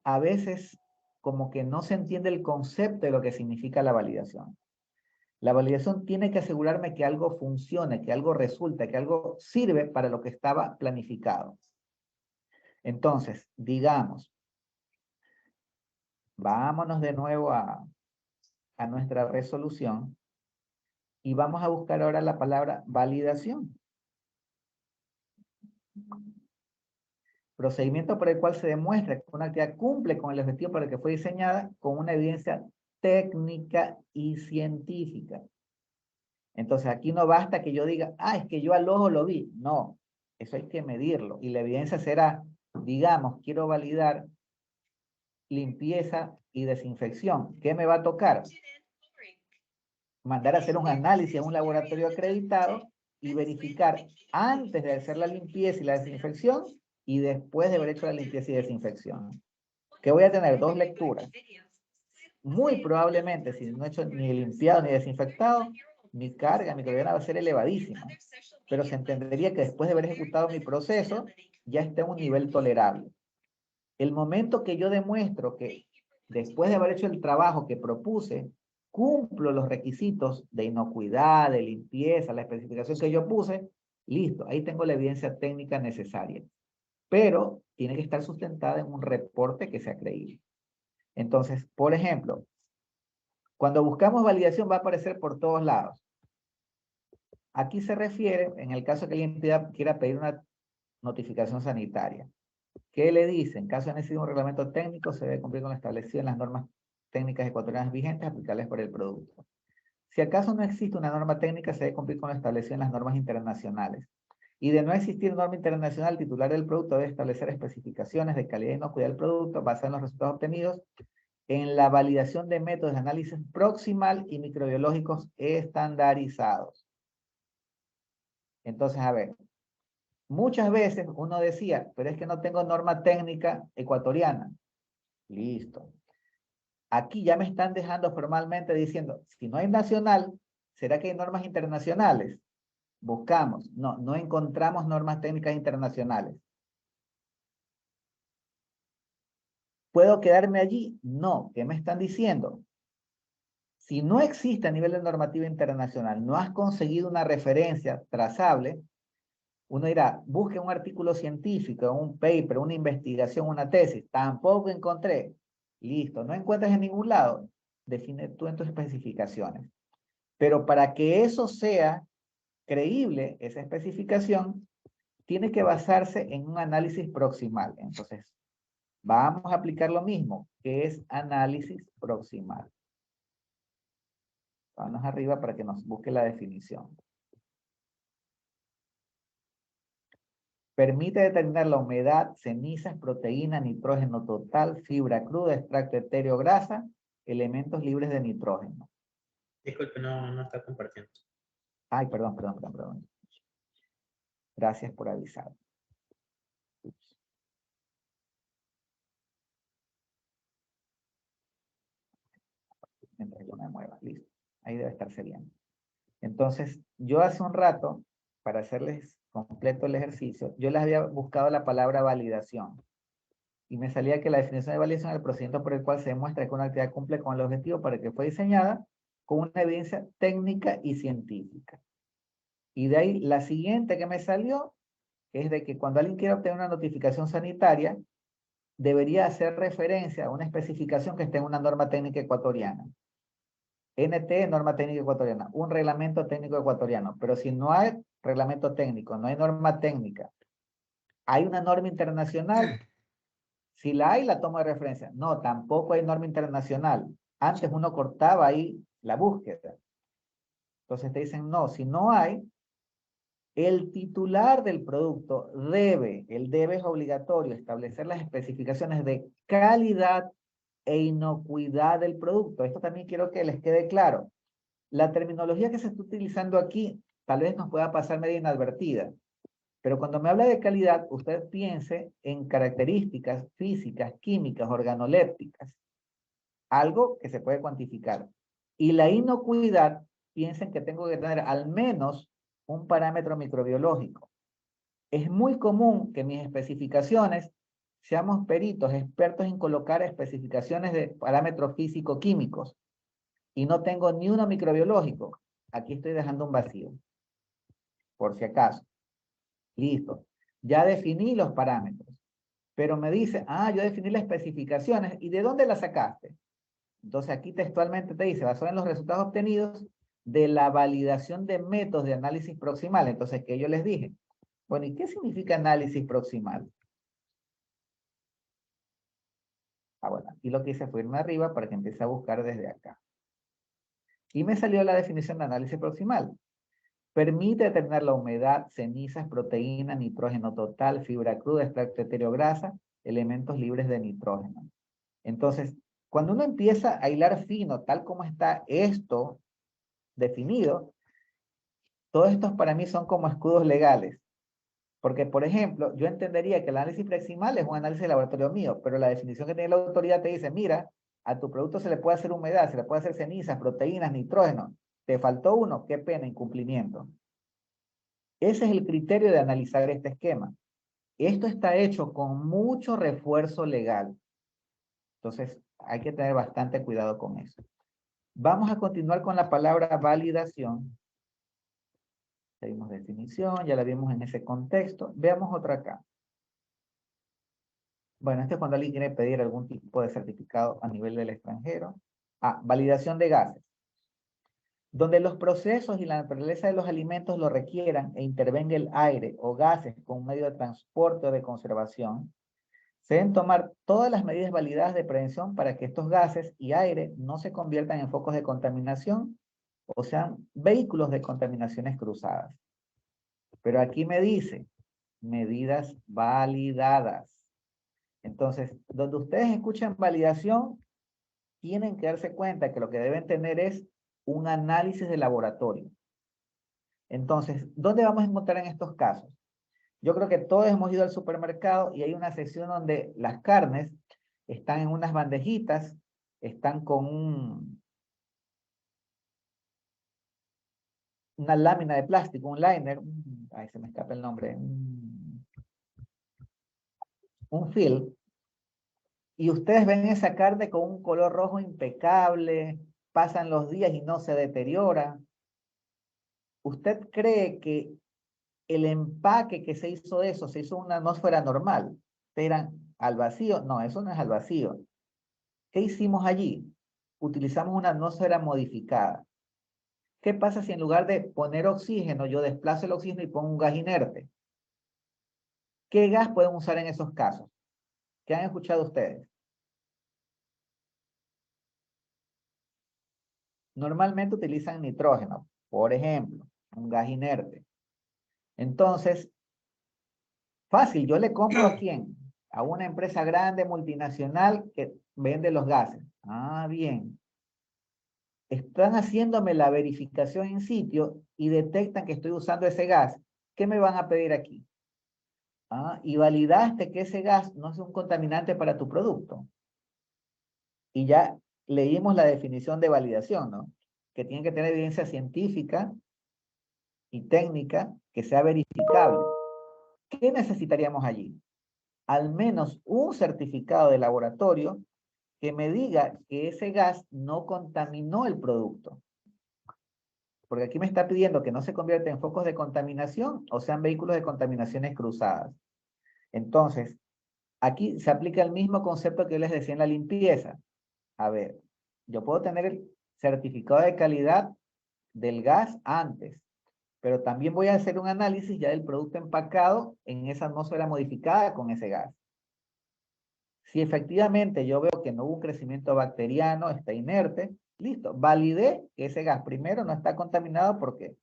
a veces como que no se entiende el concepto de lo que significa la validación. La validación tiene que asegurarme que algo funcione, que algo resulta, que algo sirve para lo que estaba planificado. Entonces, digamos, Vámonos de nuevo a nuestra resolución y vamos a buscar ahora la palabra validación. Procedimiento por el cual se demuestra que una actividad cumple con el objetivo para el que fue diseñada con una evidencia técnica y científica. Entonces aquí no basta que yo diga, ah, es que yo al ojo lo vi. No, eso hay que medirlo. Y la evidencia será, digamos, quiero validar limpieza y desinfección. ¿Qué me va a tocar? Mandar a hacer un análisis a un laboratorio acreditado y verificar antes de hacer la limpieza y la desinfección y después de haber hecho la limpieza y desinfección. Que voy a tener dos lecturas. Muy probablemente, si no he hecho ni limpiado ni desinfectado, mi carga microbiana va a ser elevadísima. Pero se entendería que después de haber ejecutado mi proceso, ya está en un nivel tolerable. El momento que yo demuestro que después de haber hecho el trabajo que propuse, cumplo los requisitos de inocuidad, de limpieza, la especificación que yo puse, listo, ahí tengo la evidencia técnica necesaria. Pero tiene que estar sustentada en un reporte que sea creíble. Entonces, por ejemplo, cuando buscamos validación va a aparecer por todos lados. Aquí se refiere, en el caso que la entidad quiera pedir una notificación sanitaria. ¿Qué le dice? En caso de necesidad de un reglamento técnico, se debe cumplir con lo establecido en las normas técnicas ecuatorianas vigentes aplicables por el producto. Si acaso no existe una norma técnica, se debe cumplir con lo establecido en las normas internacionales. Y de no existir norma internacional, el titular del producto debe establecer especificaciones de calidad y inocuidad del producto basadas en los resultados obtenidos en la validación de métodos de análisis proximal y microbiológicos estandarizados. Entonces, a ver, muchas veces uno decía, pero es que no tengo norma técnica ecuatoriana. Listo. Aquí ya me están dejando formalmente diciendo, si no hay nacional, ¿será que hay normas internacionales? Buscamos. No, no encontramos normas técnicas internacionales. ¿Puedo quedarme allí? No. ¿Qué me están diciendo? Si no existe a nivel de normativa internacional, no has conseguido una referencia trazable, uno dirá, busque un artículo científico, un paper, una investigación, una tesis. Tampoco encontré. Listo, no encuentras en ningún lado. Define tú en tus especificaciones. Pero para que eso sea creíble, esa especificación, tiene que basarse en un análisis proximal. Entonces, vamos a aplicar lo mismo, que es análisis proximal. Vamos arriba para que nos busque la definición. Permite determinar la humedad, cenizas, proteína, nitrógeno total, fibra cruda, extracto etéreo, grasa, elementos libres de nitrógeno. Disculpe, no está compartiendo. Ay, perdón. Gracias por avisar. Ups. Mientras yo me mueva, listo. Ahí debe estarse bien. Entonces, yo hace un rato, para hacerles completo el ejercicio, yo les había buscado la palabra validación. Y me salía que la definición de validación es el procedimiento por el cual se demuestra que una actividad cumple con el objetivo para el que fue diseñada con una evidencia técnica y científica. Y de ahí la siguiente que me salió es de que cuando alguien quiere obtener una notificación sanitaria, debería hacer referencia a una especificación que esté en una norma técnica ecuatoriana. NT, norma técnica ecuatoriana, un reglamento técnico ecuatoriano. Pero si no hay reglamento técnico, no hay norma técnica, hay una norma internacional. Si la hay, la tomo de referencia. No, tampoco hay norma internacional. Antes uno cortaba ahí la búsqueda. Entonces te dicen, no, si no hay, el titular del producto el debe es obligatorio, establecer las especificaciones de calidad e inocuidad del producto. Esto también quiero que les quede claro. La terminología que se está utilizando aquí tal vez nos pueda pasar medio inadvertida. Pero cuando me habla de calidad, usted piense en características físicas, químicas, organolépticas. Algo que se puede cuantificar. Y la inocuidad, piensen que tengo que tener al menos un parámetro microbiológico. Es muy común que mis especificaciones seamos peritos, expertos en colocar especificaciones de parámetros físico-químicos y no tengo ni uno microbiológico. Aquí estoy dejando un vacío, por si acaso. Listo. Ya definí los parámetros. pero me dice, ah, yo definí las especificaciones, ¿y de dónde las sacaste? Entonces aquí textualmente te dice, basado en los resultados obtenidos de la validación de métodos de análisis proximal. Entonces, ¿qué yo les dije? Bueno, ¿y qué significa análisis proximal? Ah, bueno, aquí lo que hice fue irme arriba para que empiece a buscar desde acá. Y me salió la definición de análisis proximal. Permite determinar la humedad, cenizas, proteínas, nitrógeno total, fibra cruda, extracto etéreo grasa, elementos libres de nitrógeno. Entonces, cuando uno empieza a hilar fino, tal como está esto definido, todos estos para mí son como escudos legales. Porque, por ejemplo, yo entendería que el análisis proximal es un análisis de laboratorio mío, pero la definición que tiene la autoridad te dice, mira, a tu producto se le puede hacer humedad, se le puede hacer cenizas, proteínas, nitrógeno. Te faltó uno, qué pena, incumplimiento. Ese es el criterio de analizar este esquema. Esto está hecho con mucho refuerzo legal. Entonces, hay que tener bastante cuidado con eso. Vamos a continuar con la palabra validación. Seguimos definición, ya la vimos en ese contexto. Veamos otra acá. Bueno, este es cuando alguien quiere pedir algún tipo de certificado a nivel del extranjero. Ah, validación de gases. Donde los procesos y la naturaleza de los alimentos lo requieran e intervenga el aire o gases con un medio de transporte o de conservación, se deben tomar todas las medidas validadas de prevención para que estos gases y aire no se conviertan en focos de contaminación o sean vehículos de contaminaciones cruzadas. Pero aquí me dice, medidas validadas. Entonces, donde ustedes escuchan validación, tienen que darse cuenta que lo que deben tener es un análisis de laboratorio. Entonces, ¿dónde vamos a encontrar en estos casos? Yo creo que todos hemos ido al supermercado y hay una sección donde las carnes están en unas bandejitas, están con una lámina de plástico, un liner, ay, se me escapa el nombre, un film, y ustedes ven esa carne con un color rojo impecable, pasan los días y no se deteriora. ¿Usted cree que el empaque que se hizo de eso, se hizo una atmósfera normal? ¿Eran al vacío? No, eso no es al vacío. ¿Qué hicimos allí? Utilizamos una atmósfera modificada. ¿Qué pasa si en lugar de poner oxígeno, yo desplazo el oxígeno y pongo un gas inerte? ¿Qué gas pueden usar en esos casos? ¿Qué han escuchado ustedes? Normalmente utilizan nitrógeno, por ejemplo, un gas inerte. Entonces, fácil, yo le compro ¿a quién? A una empresa grande, multinacional, que vende los gases. Ah, bien. Están haciéndome la verificación en sitio y detectan que estoy usando ese gas. ¿Qué me van a pedir aquí? Ah, y validaste que ese gas no es un contaminante para tu producto. Y ya leímos la definición de validación, ¿no? Que tiene que tener evidencia científica y técnica que sea verificable. ¿Qué necesitaríamos allí? Al menos un certificado de laboratorio que me diga que ese gas no contaminó el producto. Porque aquí me está pidiendo que no se convierta en focos de contaminación o sean vehículos de contaminaciones cruzadas. Entonces, aquí se aplica el mismo concepto que yo les decía en la limpieza. A ver, yo puedo tener el certificado de calidad del gas antes, pero también voy a hacer un análisis ya del producto empacado en esa atmósfera modificada con ese gas. Si efectivamente yo veo que no hubo un crecimiento bacteriano, está inerte, listo, validé que ese gas primero no está contaminado porque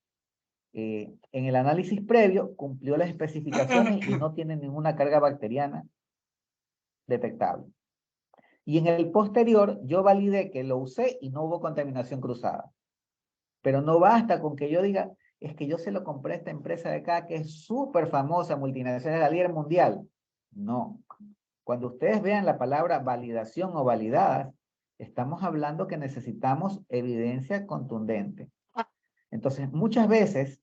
en el análisis previo cumplió las especificaciones y no tiene ninguna carga bacteriana detectable. Y en el posterior yo validé que lo usé y no hubo contaminación cruzada. Pero no basta con que yo diga, es que yo se lo compré a esta empresa de acá que es súper famosa, multinacional, la líder mundial. No. Cuando ustedes vean la palabra validación o validadas, estamos hablando que necesitamos evidencia contundente. Entonces, muchas veces,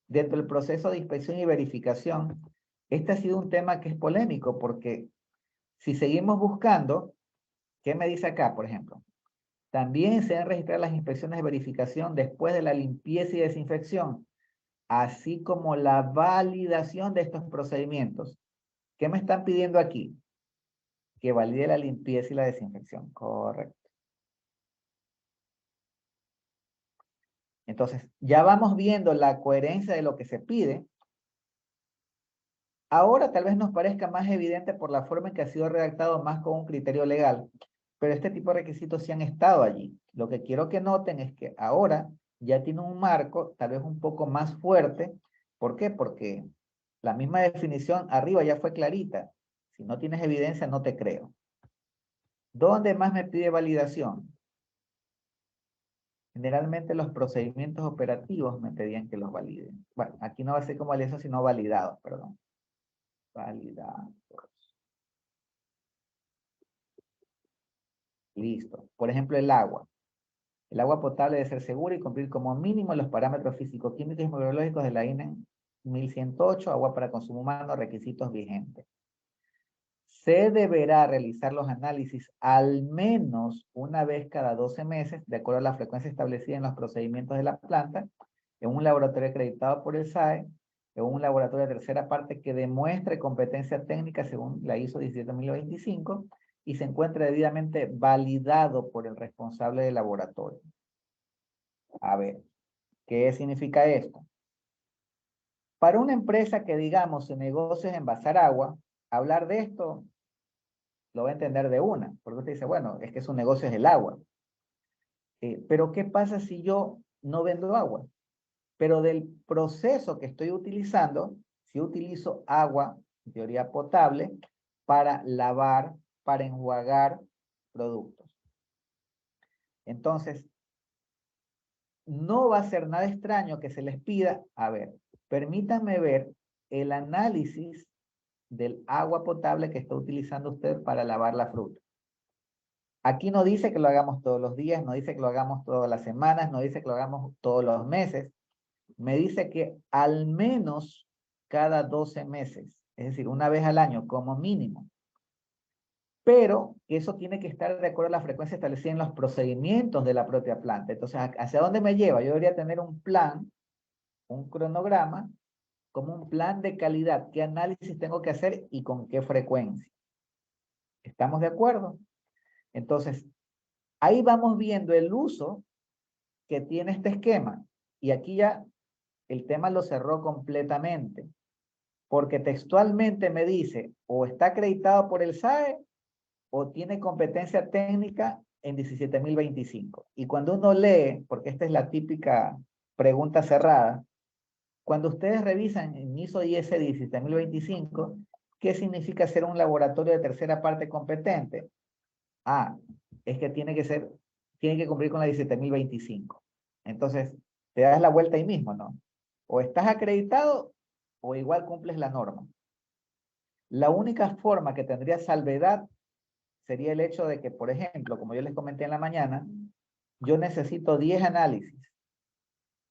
dentro del proceso de inspección y verificación, este ha sido un tema que es polémico porque si seguimos buscando, ¿qué me dice acá, por ejemplo? También se deben registrar las inspecciones de verificación después de la limpieza y desinfección, así como la validación de estos procedimientos. ¿Qué me están pidiendo aquí? Que valide la limpieza y la desinfección. Correcto. Entonces, ya vamos viendo la coherencia de lo que se pide. Ahora tal vez nos parezca más evidente por la forma en que ha sido redactado más con un criterio legal, pero este tipo de requisitos sí han estado allí. Lo que quiero que noten es que ahora ya tiene un marco tal vez un poco más fuerte. ¿Por qué? Porque la misma definición arriba ya fue clarita. Si no tienes evidencia, no te creo. ¿Dónde más me pide validación? Generalmente los procedimientos operativos me pedían que los validen. Bueno, aquí no va a ser como validación, sino validados, perdón. Validados. Listo. Por ejemplo, el agua. El agua potable debe ser segura y cumplir como mínimo los parámetros físico-químicos y microbiológicos de la INE 1108, agua para consumo humano, requisitos vigentes. Se deberá realizar los análisis al menos una vez cada 12 meses, de acuerdo a la frecuencia establecida en los procedimientos de la planta, en un laboratorio acreditado por el SAE, en un laboratorio de tercera parte que demuestre competencia técnica según la ISO 17025 y se encuentre debidamente validado por el responsable del laboratorio. A ver, ¿qué significa esto? Para una empresa que, digamos, su negocio es envasar agua, hablar de esto lo va a entender de una, porque usted dice, bueno, es que su negocio es el agua. Pero ¿qué pasa si yo no vendo agua? Pero del proceso que estoy utilizando, si utilizo agua, en teoría potable, para lavar, para enjuagar productos. Entonces, no va a ser nada extraño que se les pida, a ver, permítanme ver el análisis del agua potable que está utilizando usted para lavar la fruta. Aquí no dice que lo hagamos todos los días, no dice que lo hagamos todas las semanas, no dice que lo hagamos todos los meses. Me dice que al menos cada 12 meses, es decir, una vez al año como mínimo. Pero eso tiene que estar de acuerdo a la frecuencia establecida en los procedimientos de la propia planta. Entonces, ¿hacia dónde me lleva? Yo debería tener un plan, un cronograma, como un plan de calidad. ¿Qué análisis tengo que hacer y con qué frecuencia? ¿Estamos de acuerdo? Entonces, ahí vamos viendo el uso que tiene este esquema. Y aquí ya el tema lo cerró completamente. Porque textualmente me dice, o está acreditado por el SAE, o tiene competencia técnica en 17025. Y cuando uno lee, porque esta es la típica pregunta cerrada, cuando ustedes revisan en ISO IS 17025, ¿qué significa ser un laboratorio de tercera parte competente? Ah, es que tiene que cumplir con la 17025. Entonces, te das la vuelta ahí mismo, ¿no? O estás acreditado o igual cumples la norma. La única forma que tendría salvedad sería el hecho de que, por ejemplo, como yo les comenté en la mañana, yo necesito 10 análisis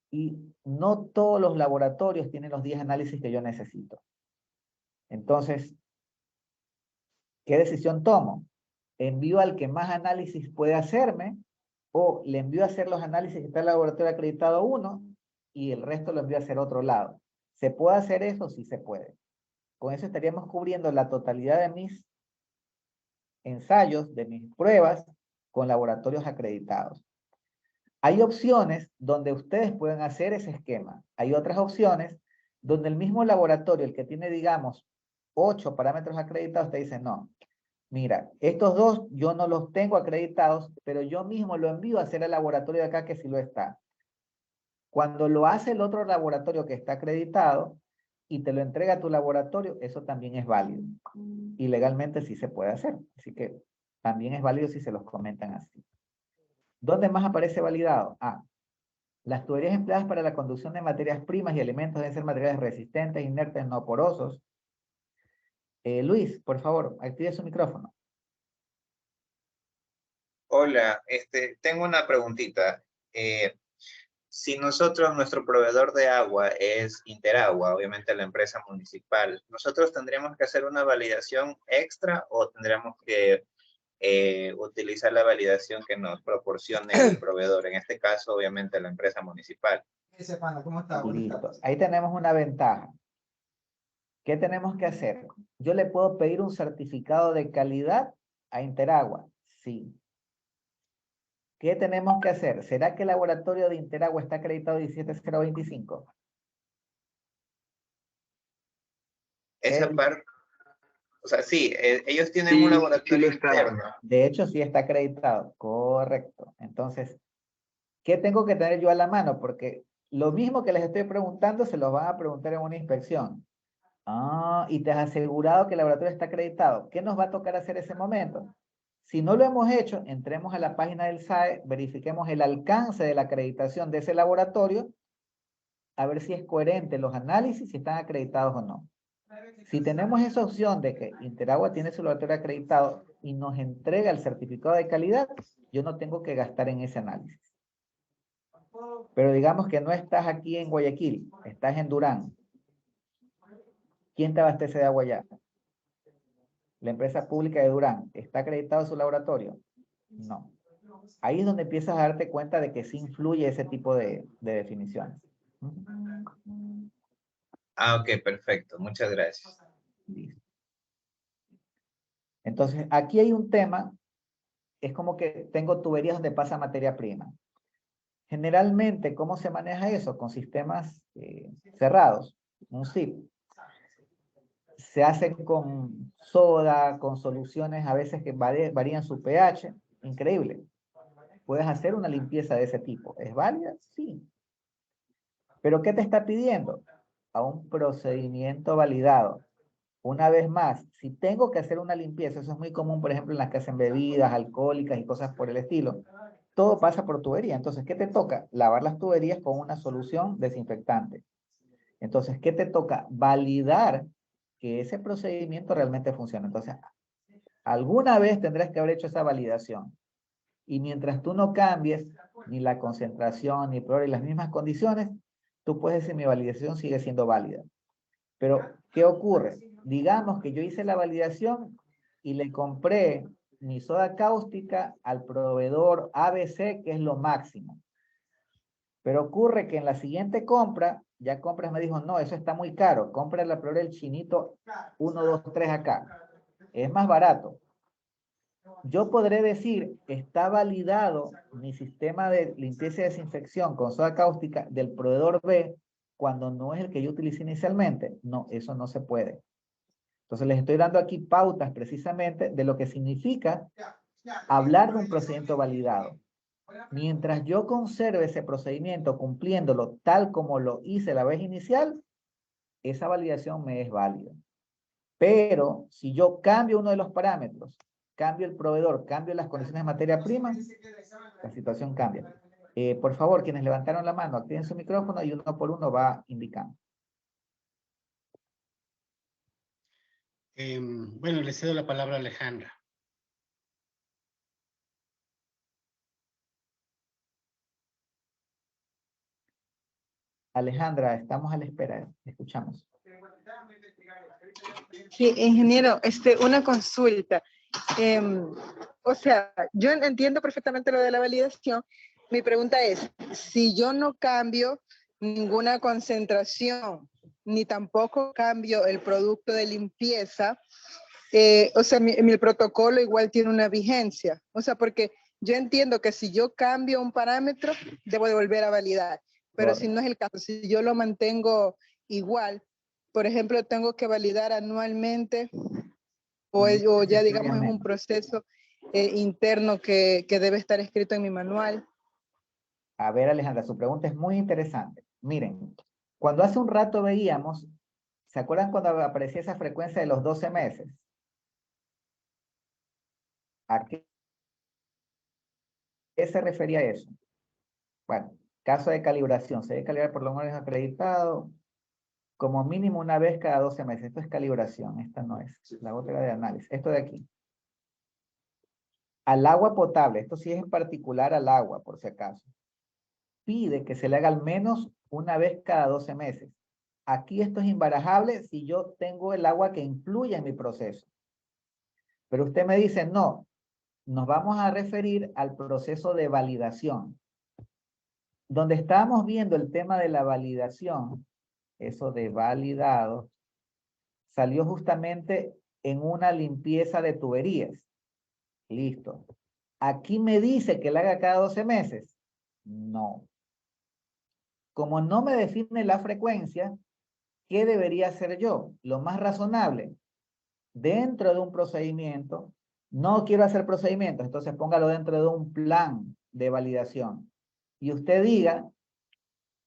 y no todos los laboratorios tienen los 10 análisis que yo necesito. Entonces, ¿qué decisión tomo? ¿Envío al que más análisis puede hacerme o le envío a hacer los análisis que está en el laboratorio acreditado 1 y el resto lo envío a hacer otro lado? ¿Se puede hacer eso? Sí se puede. Con eso estaríamos cubriendo la totalidad de mis ensayos, de mis pruebas con laboratorios acreditados. Hay opciones donde ustedes pueden hacer ese esquema. Hay otras opciones donde el mismo laboratorio, el que tiene, digamos, 8 parámetros acreditados, te dice, no, mira, estos dos yo no los tengo acreditados, pero yo mismo lo envío a hacer al laboratorio de acá que sí lo está. Cuando lo hace el otro laboratorio que está acreditado y te lo entrega a tu laboratorio, eso también es válido. Y legalmente sí se puede hacer. Así que también es válido si se los comentan así. ¿Dónde más aparece validado? Ah, las tuberías empleadas para la conducción de materias primas y elementos deben ser materiales resistentes, inertes, no porosos. Luis, por favor, active su micrófono. Hola, tengo una preguntita. Si nuestro proveedor de agua es Interagua, obviamente la empresa municipal, ¿nosotros tendríamos que hacer una validación extra o tendríamos que utilizar la validación que nos proporcione el proveedor? En este caso, obviamente, la empresa municipal. ¿Cómo está? Listo. Ahí tenemos una ventaja. ¿Qué tenemos que hacer? Yo le puedo pedir un certificado de calidad a Interagua. Sí. ¿Qué tenemos que hacer? ¿Será que el laboratorio de Interagua está acreditado 17025? Esa parte, o sea, sí, ellos tienen Sí, un sí laboratorio lo está. interno. De hecho, sí está acreditado. Correcto. Entonces, ¿qué tengo que tener yo a la mano? Porque lo mismo que les estoy preguntando, se los van a preguntar en una inspección. Ah, y te has asegurado que el laboratorio está acreditado. ¿Qué nos va a tocar hacer ese momento? Si no lo hemos hecho, entremos a la página del SAE, verifiquemos el alcance de la acreditación de ese laboratorio, a ver si es coherente los análisis, si están acreditados o no. Si tenemos esa opción de que Interagua tiene su laboratorio acreditado y nos entrega el certificado de calidad, yo no tengo que gastar en ese análisis. Pero digamos que no estás aquí en Guayaquil, estás en Durán. ¿Quién te abastece de agua allá? La empresa pública de Durán. ¿Está acreditado su laboratorio? No. Ahí es donde empiezas a darte cuenta de que sí influye ese tipo de definiciones. Ah, ok, perfecto. Muchas gracias. Listo. Entonces, aquí hay un tema, es como que tengo tuberías donde pasa materia prima. Generalmente, ¿cómo se maneja eso? Con sistemas cerrados, un SIP. Se hacen con soda, con soluciones a veces que varían su pH. Increíble. Puedes hacer una limpieza de ese tipo. ¿Es válida? Sí. ¿Pero qué te está pidiendo? A un procedimiento validado. Una vez más, si tengo que hacer una limpieza, eso es muy común, por ejemplo, en las que hacen bebidas alcohólicas y cosas por el estilo, todo pasa por tubería. Entonces, ¿qué te toca? Lavar las tuberías con una solución desinfectante. Entonces, ¿qué te toca? Validar que ese procedimiento realmente funciona. Entonces, alguna vez tendrás que haber hecho esa validación. Y mientras tú no cambies ni la concentración, ni el y las mismas condiciones, tú puedes decir mi validación sigue siendo válida. Pero, ¿qué ocurre? Digamos que yo hice la validación y le compré mi soda cáustica al proveedor ABC, que es lo máximo. Pero ocurre que en la siguiente compra, ya compras me dijo, no, eso está muy caro, compra la flor del chinito 1, 2, 3 acá. Es más barato. Yo podré decir, está validado mi sistema de limpieza y desinfección con soda cáustica del proveedor B cuando no es el que yo utilicé inicialmente. No, eso no se puede. Entonces les estoy dando aquí pautas precisamente de lo que significa hablar de un procedimiento validado. Mientras yo conserve ese procedimiento cumpliéndolo tal como lo hice la vez inicial, esa validación me es válida. Pero si yo cambio uno de los parámetros, cambio el proveedor, cambio las condiciones de materia prima, la situación cambia. Por favor, quienes levantaron la mano, activen su micrófono y uno por uno va indicando. Bueno, le cedo la palabra a Alejandra. Alejandra, estamos a la espera. Escuchamos. Sí, ingeniero, una consulta. O sea, yo entiendo perfectamente lo de la validación. Mi pregunta es, si yo no cambio ninguna concentración, ni tampoco cambio el producto de limpieza, o sea, mi protocolo igual tiene una vigencia. O sea, porque yo entiendo que si yo cambio un parámetro, debo de volver a validar. Pero si no es el caso, si yo lo mantengo igual, por ejemplo, tengo que validar anualmente o ya digamos es un proceso interno que debe estar escrito en mi manual. A ver, Alejandra, su pregunta es muy interesante. Miren, cuando hace un rato veíamos, ¿se acuerdan cuando aparecía esa frecuencia de los 12 meses? ¿A qué se refería eso? Bueno, caso de calibración, se debe calibrar por lo menos acreditado, como mínimo una vez cada 12 meses. Esto es calibración, esta no es. La otra era de análisis. Esto de aquí. Al agua potable, esto sí es en particular al agua, por si acaso. Pide que se le haga al menos una vez cada 12 meses. Aquí esto es imbarajable si yo tengo el agua que influye en mi proceso. Pero usted me dice, no, nos vamos a referir al proceso de validación. Donde estábamos viendo el tema de la validación, eso de validado, salió justamente en una limpieza de tuberías. Listo. ¿Aquí me dice que la haga cada 12 meses? No. Como no me define la frecuencia, ¿qué debería hacer yo? Lo más razonable, dentro de un procedimiento, no quiero hacer procedimientos, entonces póngalo dentro de un plan de validación. Y usted diga,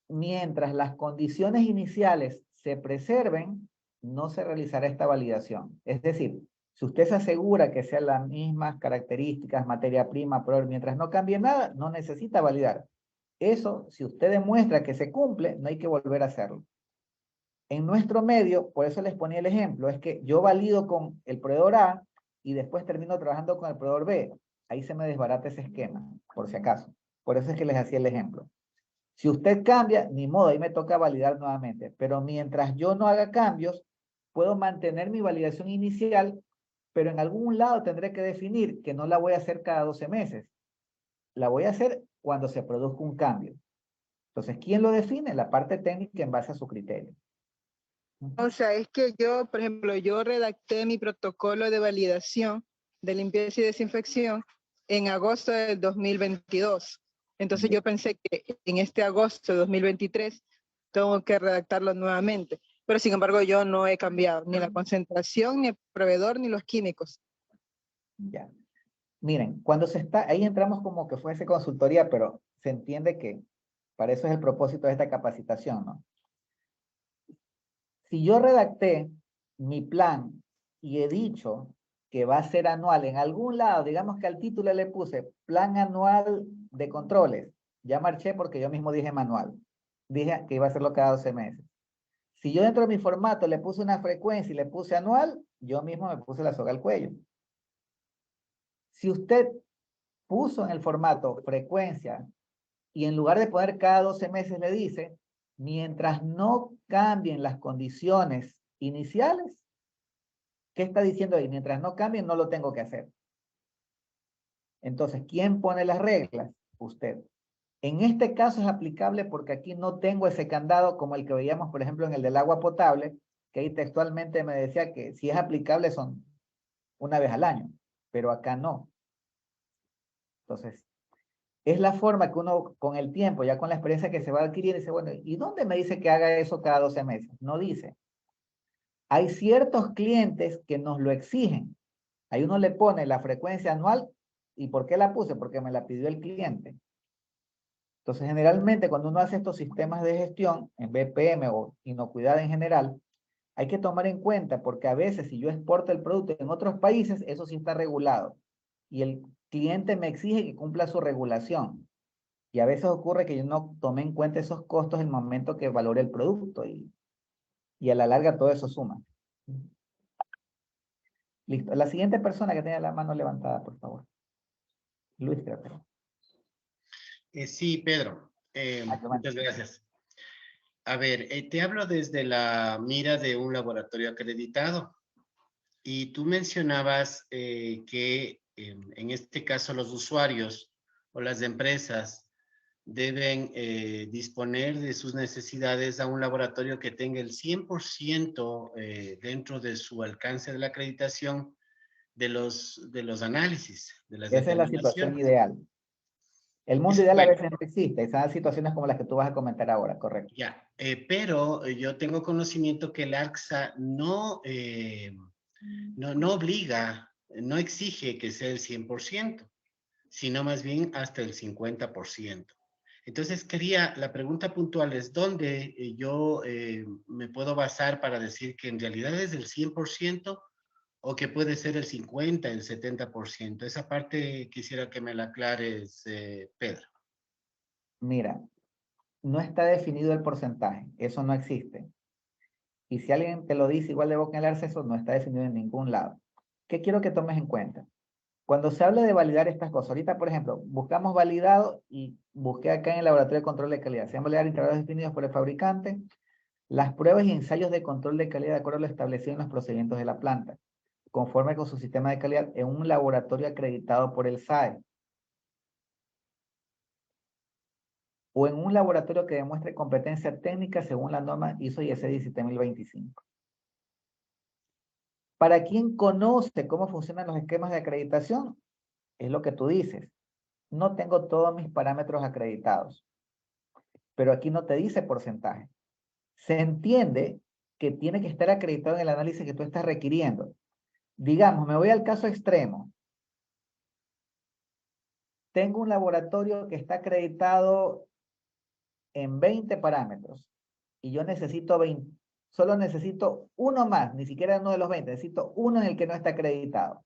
mientras las condiciones iniciales se preserven, no se realizará esta validación. Es decir, si usted se asegura que sean las mismas características, materia prima, proveedor, mientras no cambie nada, no necesita validar. Eso, si usted demuestra que se cumple, no hay que volver a hacerlo. En nuestro medio, por eso les ponía el ejemplo, es que yo valido con el proveedor A y después termino trabajando con el proveedor B. Ahí se me desbarata ese esquema, por si acaso. Por eso es que les hacía el ejemplo. Si usted cambia, ni modo, ahí me toca validar nuevamente. Pero mientras yo no haga cambios, puedo mantener mi validación inicial, pero en algún lado tendré que definir que no la voy a hacer cada 12 meses. La voy a hacer cuando se produzca un cambio. Entonces, ¿quién lo define? La parte técnica en base a su criterio. O sea, es que yo, por ejemplo, yo redacté mi protocolo de validación de limpieza y desinfección en agosto del 2022. Entonces yo pensé que en este agosto de 2023 tengo que redactarlo nuevamente. Pero sin embargo yo no he cambiado ni la concentración, ni el proveedor, ni los químicos. Ya. Miren, cuando se está, ahí entramos como que fuese consultoría, pero se entiende que para eso es el propósito de esta capacitación, ¿no? Si yo redacté mi plan y he dicho que va a ser anual en algún lado, digamos que al título le puse plan anual de controles, ya marché porque yo mismo dije manual, dije que iba a hacerlo cada 12 meses. Si yo dentro de mi formato le puse una frecuencia y le puse anual, yo mismo me puse la soga al cuello. Si usted puso en el formato frecuencia y en lugar de poner cada 12 meses le dice, mientras no cambien las condiciones iniciales, ¿qué está diciendo ahí? Mientras no cambien, no lo tengo que hacer. Entonces, ¿quién pone las reglas? Usted. En este caso es aplicable porque aquí no tengo ese candado como el que veíamos, por ejemplo, en el del agua potable, que ahí textualmente me decía que si es aplicable son una vez al año, pero acá no. Entonces, es la forma que uno con el tiempo, ya con la experiencia que se va a adquirir, dice, bueno, ¿y dónde me dice que haga eso cada 12 meses? No dice. Hay ciertos clientes que nos lo exigen. Ahí uno le pone la frecuencia anual. ¿Y por qué la puse? Porque me la pidió el cliente. Entonces, generalmente, cuando uno hace estos sistemas de gestión, en BPM o inocuidad en general, hay que tomar en cuenta, porque a veces si yo exporto el producto en otros países, eso sí está regulado. Y el cliente me exige que cumpla su regulación. Y a veces ocurre que yo no tomé en cuenta esos costos en el momento que valore el producto. Y a la larga todo eso suma. Listo. La siguiente persona que tenga la mano levantada, por favor. Luis, creo que. Sí, Pedro. Muchas gracias. A ver, te hablo desde la mira de un laboratorio acreditado. Y tú mencionabas que en este caso los usuarios o las empresas deben disponer de sus necesidades a un laboratorio que tenga el 100% dentro de su alcance de la acreditación de los análisis, de las Esa es la situación determinaciones. ideal. El mundo ideal Bueno, a veces no existe. Esas situaciones como las que tú vas a comentar ahora, correcto. ya, pero yo tengo conocimiento que el AXA no obliga, no exige que sea el 100%, sino más bien hasta el 50%. Entonces, la pregunta puntual es, ¿dónde yo me puedo basar para decir que en realidad es el 100% o que puede ser el 50%, el 70%? Esa parte quisiera que me la aclares, Pedro. Mira, no está definido el porcentaje. Eso no existe. Y si alguien te lo dice igual de boca en el acceso, no está definido en ningún lado. ¿Qué quiero que tomes en cuenta? Cuando se habla de validar estas cosas, ahorita, por ejemplo, buscamos validado y busqué acá en el laboratorio de control de calidad. Se van a validar intervalos definidos por el fabricante, las pruebas y ensayos de control de calidad de acuerdo a lo establecido en los procedimientos de la planta, conforme con su sistema de calidad en un laboratorio acreditado por el SAE. O en un laboratorio que demuestre competencia técnica según la norma ISO IS 17025. Para quien conoce cómo funcionan los esquemas de acreditación, es lo que tú dices. No tengo todos mis parámetros acreditados, pero aquí no te dice porcentaje. Se entiende que tiene que estar acreditado en el análisis que tú estás requiriendo. Digamos, me voy al caso extremo. Tengo un laboratorio que está acreditado en 20 parámetros y yo necesito 20, solo necesito uno más, ni siquiera uno de los 20, necesito uno en el que no está acreditado.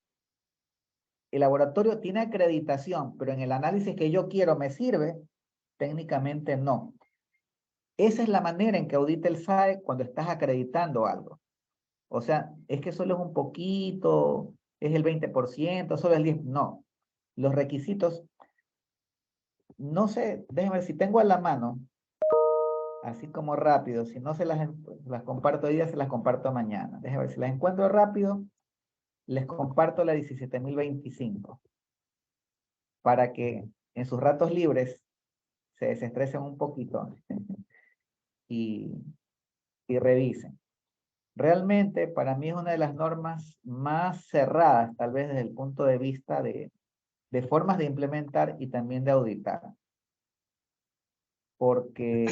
El laboratorio tiene acreditación, pero en el análisis que yo quiero me sirve, técnicamente no. Esa es la manera en que audita el SAE cuando estás acreditando algo. O sea, es que solo es un poquito, es el 20%, solo el 10%, no. Los requisitos, no sé, déjenme ver si tengo a la mano, así como rápido, si no las comparto hoy día, se las comparto mañana. Déjenme ver si las encuentro rápido, les comparto la 17.025 para que en sus ratos libres se desestresen un poquito y revisen. Realmente para mí es una de las normas más cerradas, tal vez desde el punto de vista de formas de implementar y también de auditar. Porque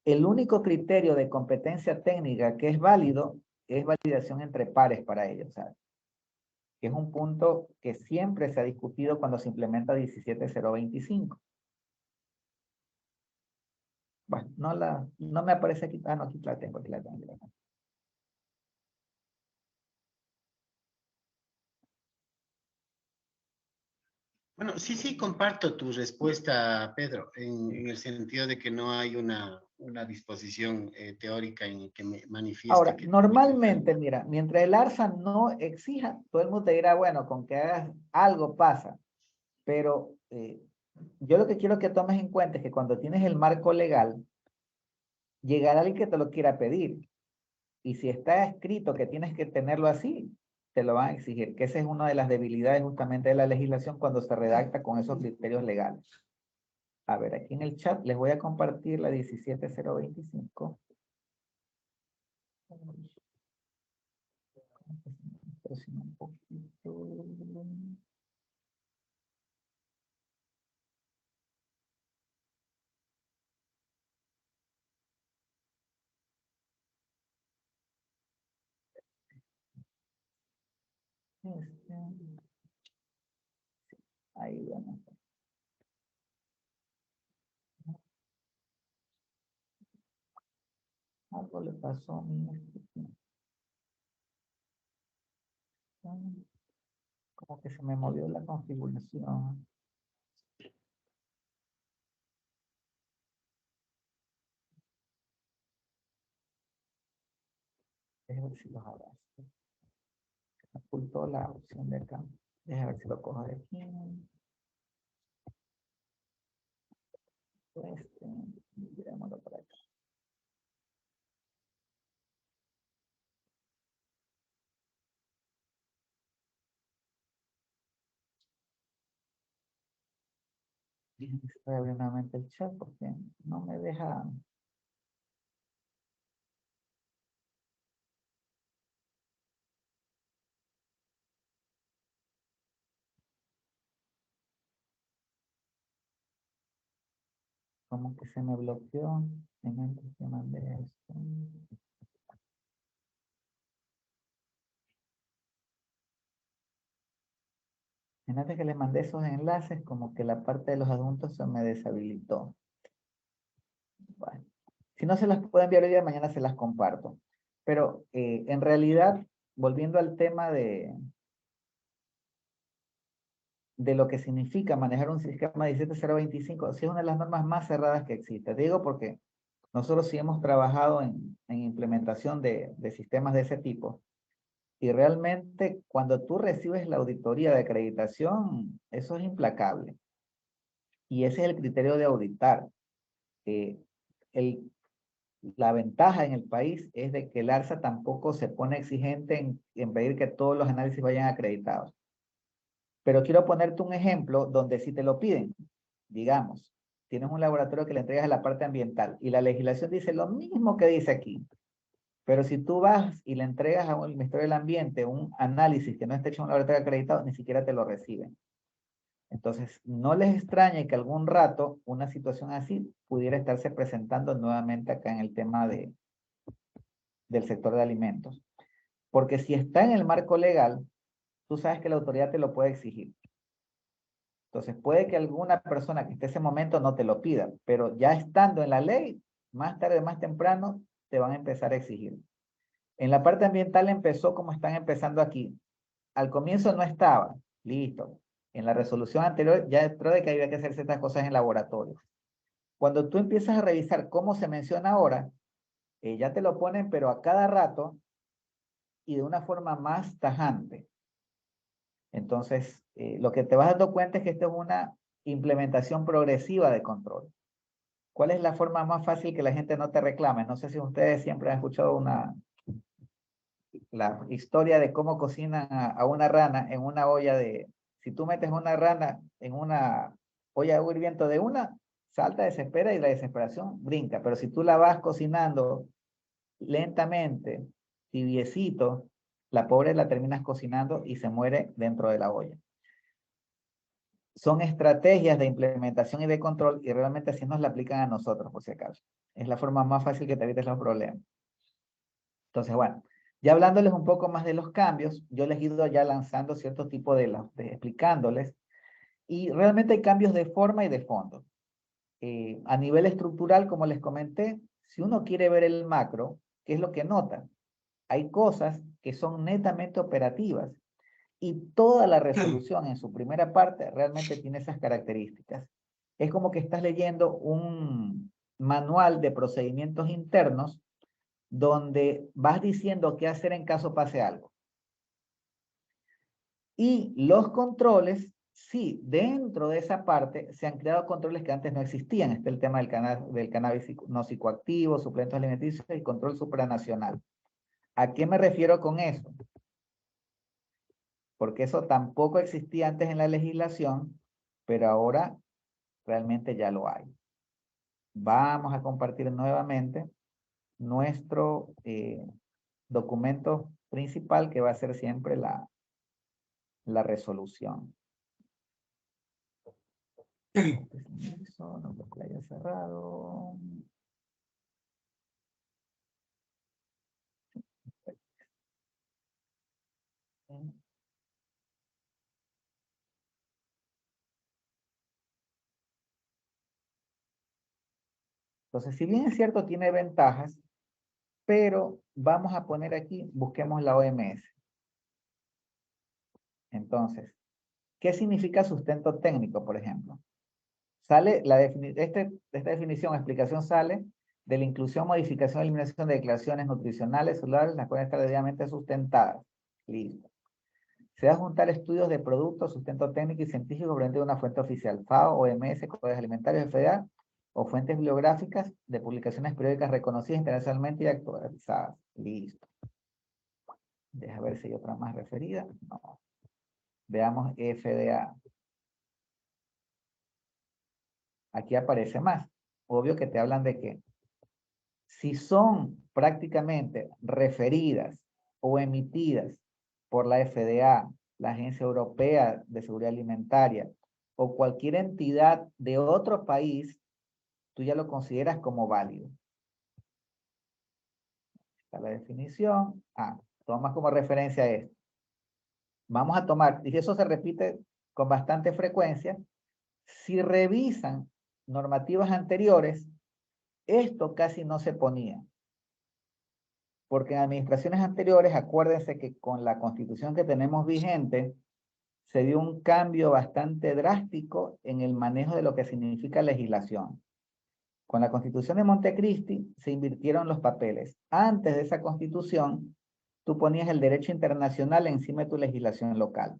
el único criterio de competencia técnica que es válido es validación entre pares para ellos, ¿sabes? Que es un punto que siempre se ha discutido cuando se implementa 17.025. Bueno, no me aparece aquí. Ah, no, aquí la tengo, aquí la tengo. Bueno, sí, comparto tu respuesta, Pedro, en el sentido de que no hay una disposición teórica en que me manifieste. Ahora, que normalmente, mira, mientras el ARSA no exija, todo el mundo te dirá, bueno, con que hagas algo pasa. Pero yo lo que quiero que tomes en cuenta es que cuando tienes el marco legal, llegará alguien que te lo quiera pedir. Y si está escrito que tienes que tenerlo así, te lo van a exigir, que esa es una de las debilidades justamente de la legislación cuando se redacta con esos criterios legales. A ver, aquí en el chat les voy a compartir la 17.025. Un poquito. Ahí vamos. Algo le pasó a mi como que se me movió la configuración. Déjame ver si los abrazo. Me ocultó la opción de acá. Déjame ver si lo cojo de aquí. Mirémoslo por acá. Voy a abrir nuevamente el chat porque no me deja. Como que se me bloqueó. En el que mandé esto. Fíjate que le mandé esos enlaces, como que la parte de los adjuntos se me deshabilitó. Bueno, si no se las puedo enviar hoy día, mañana se las comparto. Pero en realidad, volviendo al tema de lo que significa manejar un sistema 17025, sí es una de las normas más cerradas que existe. Digo porque nosotros sí hemos trabajado en implementación de sistemas de ese tipo. Y realmente cuando tú recibes la auditoría de acreditación, eso es implacable. Y ese es el criterio de auditar. La ventaja en el país es de que el ARSA tampoco se pone exigente en pedir que todos los análisis vayan acreditados. Pero quiero ponerte un ejemplo donde si te lo piden, digamos, tienes un laboratorio que le entregas a la parte ambiental y la legislación dice lo mismo que dice aquí. Pero si tú vas y le entregas al Ministerio del Ambiente un análisis que no esté hecho en un laboratorio acreditado, ni siquiera te lo reciben. Entonces, no les extrañe que algún rato una situación así pudiera estarse presentando nuevamente acá en el tema del sector de alimentos. Porque si está en el marco legal, tú sabes que la autoridad te lo puede exigir. Entonces, puede que alguna persona que esté en ese momento no te lo pida, pero ya estando en la ley, más tarde, más temprano, te van a empezar a exigir. En la parte ambiental empezó como están empezando aquí. Al comienzo no estaba, listo. En la resolución anterior ya entró de que había que hacer ciertas cosas en laboratorio. Cuando tú empiezas a revisar cómo se menciona ahora, ya te lo ponen, pero a cada rato y de una forma más tajante. Entonces, lo que te vas dando cuenta es que esto es una implementación progresiva de control. ¿Cuál es la forma más fácil que la gente no te reclame? No sé si ustedes siempre han escuchado la historia de cómo cocinan a una rana en una olla de... Si tú metes una rana en una olla de agua hirviendo de una, salta, desespera y la desesperación brinca. Pero si tú la vas cocinando lentamente, tibiecito, la pobre la terminas cocinando y se muere dentro de la olla. Son estrategias de implementación y de control y realmente así nos la aplican a nosotros, por si acaso. Es la forma más fácil que te evites los problemas. Entonces, bueno, ya hablándoles un poco más de los cambios, yo les he ido ya lanzando cierto tipo explicándoles, y realmente hay cambios de forma y de fondo. A nivel estructural, como les comenté, si uno quiere ver el macro, ¿qué es lo que nota? Hay cosas que son netamente operativas y toda la resolución en su primera parte realmente tiene esas características. Es como que estás leyendo un manual de procedimientos internos donde vas diciendo qué hacer en caso pase algo. Y los controles, sí, dentro de esa parte se han creado controles que antes no existían. Está el tema del cannabis no psicoactivo, suplementos alimenticios y control supranacional. ¿A qué me refiero con eso? Porque eso tampoco existía antes en la legislación, pero ahora realmente ya lo hay. Vamos a compartir nuevamente nuestro documento principal, que va a ser siempre la resolución. Eso, no lo haya cerrado. Entonces, si bien es cierto, tiene ventajas, pero vamos a poner aquí, busquemos la OMS. Entonces, ¿qué significa sustento técnico, por ejemplo? Sale esta definición, explicación sale de la inclusión, modificación, eliminación de declaraciones nutricionales, celulares, las pueden estar debidamente sustentadas. Listo. Se va a juntar estudios de productos, sustento técnico y científico proveniente de una fuente oficial, FAO, OMS, Códigos Alimentarios, FDA, o fuentes bibliográficas de publicaciones periódicas reconocidas internacionalmente y actualizadas. Listo. Deja ver si hay otra más referida. No. Veamos FDA. Aquí aparece más. Obvio que te hablan de que si son prácticamente referidas o emitidas por la FDA, la Agencia Europea de Seguridad Alimentaria, o cualquier entidad de otro país, tú ya lo consideras como válido. Está la definición. Toma como referencia esto. Vamos a tomar, y eso se repite con bastante frecuencia, si revisan normativas anteriores, esto casi no se ponía. Porque en administraciones anteriores, acuérdense que con la constitución que tenemos vigente, se dio un cambio bastante drástico en el manejo de lo que significa legislación. Con la constitución de Montecristi se invirtieron los papeles. Antes de esa constitución, tú ponías el derecho internacional encima de tu legislación local.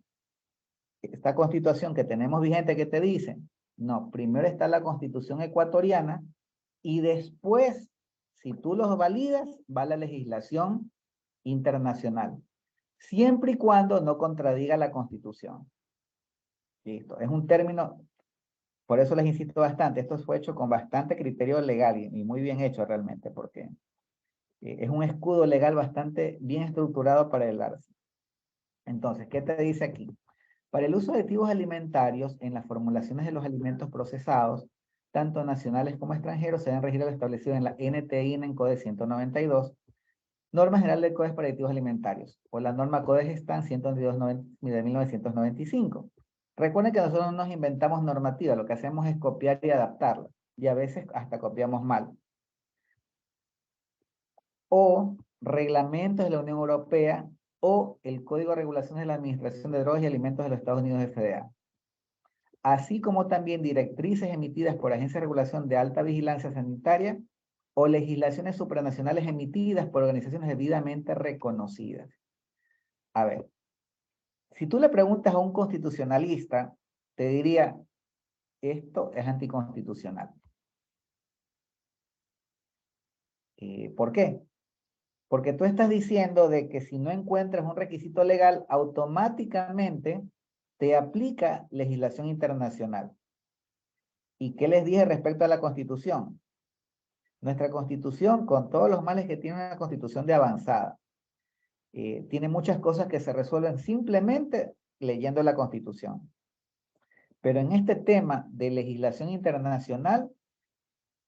Esta constitución que tenemos vigente, ¿qué te dice? No, primero está la constitución ecuatoriana y después, si tú los validas, va la legislación internacional. Siempre y cuando no contradiga la constitución. Listo, es un término, por eso les insisto bastante, esto fue hecho con bastante criterio legal y muy bien hecho realmente, porque Es un escudo legal bastante bien estructurado para el ARCI. Entonces, ¿qué te dice aquí? Para el uso de aditivos alimentarios en las formulaciones de los alimentos procesados, tanto nacionales como extranjeros, se deben regir lo establecido en la NTI en CODES 192, Norma General de Codes para Aditivos Alimentarios, o la norma CODES STAN 192 de 1995. Recuerden que nosotros no nos inventamos normativa, lo que hacemos es copiar y adaptarla, y a veces hasta copiamos mal. O reglamentos de la Unión Europea, o el Código de Regulaciones de la Administración de Drogas y Alimentos de los Estados Unidos FDA. Así como también directrices emitidas por Agencias de Regulación de Alta Vigilancia Sanitaria o legislaciones supranacionales emitidas por organizaciones debidamente reconocidas. A ver, si tú le preguntas a un constitucionalista, te diría, esto es anticonstitucional. ¿Por qué? Porque tú estás diciendo de que si no encuentras un requisito legal, automáticamente te aplica legislación internacional. ¿Y qué les dije respecto a la Constitución? Nuestra Constitución, con todos los males que tiene una Constitución de avanzada, tiene muchas cosas que se resuelven simplemente leyendo la Constitución. Pero en este tema de legislación internacional,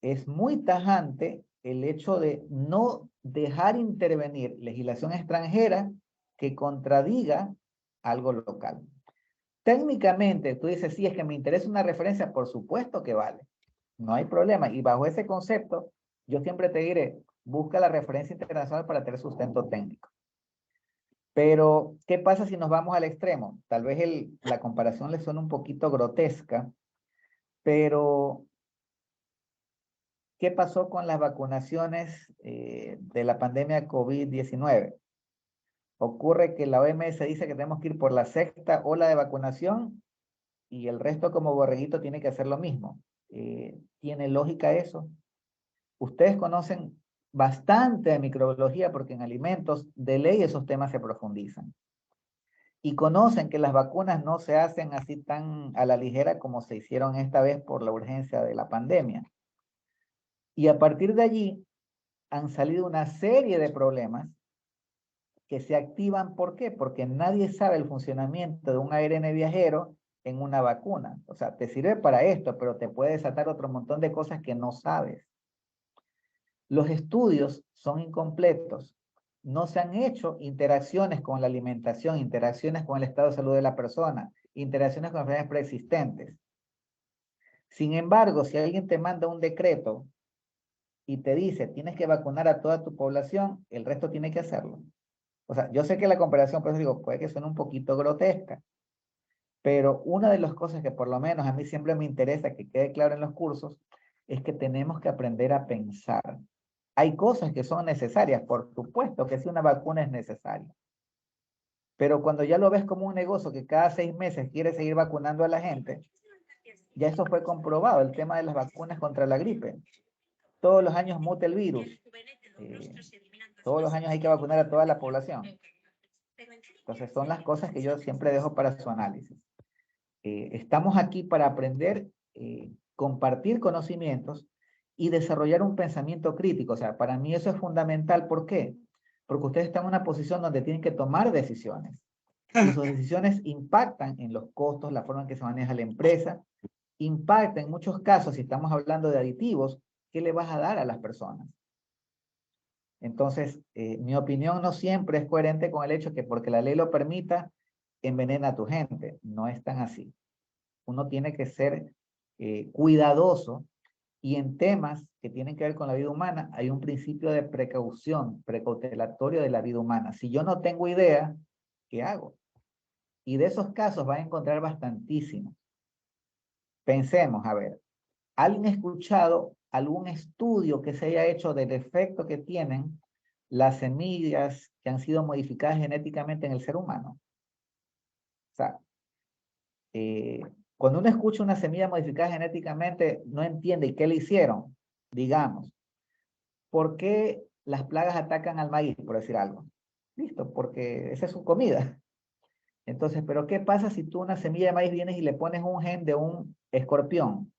es muy tajante el hecho de no dejar intervenir legislación extranjera que contradiga algo local. Técnicamente, tú dices, sí, es que me interesa una referencia, por supuesto que vale. No hay problema. Y bajo ese concepto, yo siempre te diré, busca la referencia internacional para tener sustento técnico. Pero, ¿qué pasa si nos vamos al extremo? Tal vez la comparación le suena un poquito grotesca, pero ¿qué pasó con las vacunaciones de la pandemia COVID-19? Ocurre que la OMS dice que tenemos que ir por la 6ª ola de vacunación y el resto como borreguito tiene que hacer lo mismo. ¿Tiene lógica eso? Ustedes conocen bastante de microbiología porque en alimentos de ley esos temas se profundizan. Y conocen que las vacunas no se hacen así tan a la ligera como se hicieron esta vez por la urgencia de la pandemia. Y a partir de allí han salido una serie de problemas que se activan. ¿Por qué? Porque nadie sabe el funcionamiento de un ARN viajero en una vacuna. O sea, te sirve para esto, pero te puede desatar otro montón de cosas que no sabes. Los estudios son incompletos. No se han hecho interacciones con la alimentación, interacciones con el estado de salud de la persona, interacciones con enfermedades preexistentes. Sin embargo, si alguien te manda un decreto y te dice, tienes que vacunar a toda tu población, el resto tiene que hacerlo. O sea, yo sé que la comparación, por eso digo, puede que suene un poquito grotesca, pero una de las cosas que por lo menos a mí siempre me interesa que quede claro en los cursos, es que tenemos que aprender a pensar. Hay cosas que son necesarias, por supuesto que si una vacuna es necesaria. Pero cuando ya lo ves como un negocio que cada 6 meses quiere seguir vacunando a la gente, ya eso fue comprobado, el tema de las vacunas contra la gripe. Todos los años muta el virus. Todos los años hay que vacunar a toda la población. Entonces son las cosas que yo siempre dejo para su análisis. Estamos aquí para aprender, compartir conocimientos y desarrollar un pensamiento crítico. O sea, para mí eso es fundamental. ¿Por qué? Porque ustedes están en una posición donde tienen que tomar decisiones. Y sus decisiones impactan en los costos, la forma en que se maneja la empresa, impacta en muchos casos, si estamos hablando de aditivos, ¿qué le vas a dar a las personas? Entonces, mi opinión no siempre es coherente con el hecho que porque la ley lo permita, envenena a tu gente. No es tan así. Uno tiene que ser cuidadoso y en temas que tienen que ver con la vida humana, hay un principio de precaución, precautelatorio de la vida humana. Si yo no tengo idea, ¿qué hago? Y de esos casos va a encontrar bastantísimos. Pensemos, a ver, ¿alguien ha escuchado algún estudio que se haya hecho del efecto que tienen las semillas que han sido modificadas genéticamente en el ser humano? O sea, cuando uno escucha una semilla modificada genéticamente, no entiende qué le hicieron. Digamos, ¿por qué las plagas atacan al maíz, por decir algo? Listo, porque esa es su comida. Entonces, ¿pero qué pasa si tú una semilla de maíz vienes y le pones un gen de un escorpión?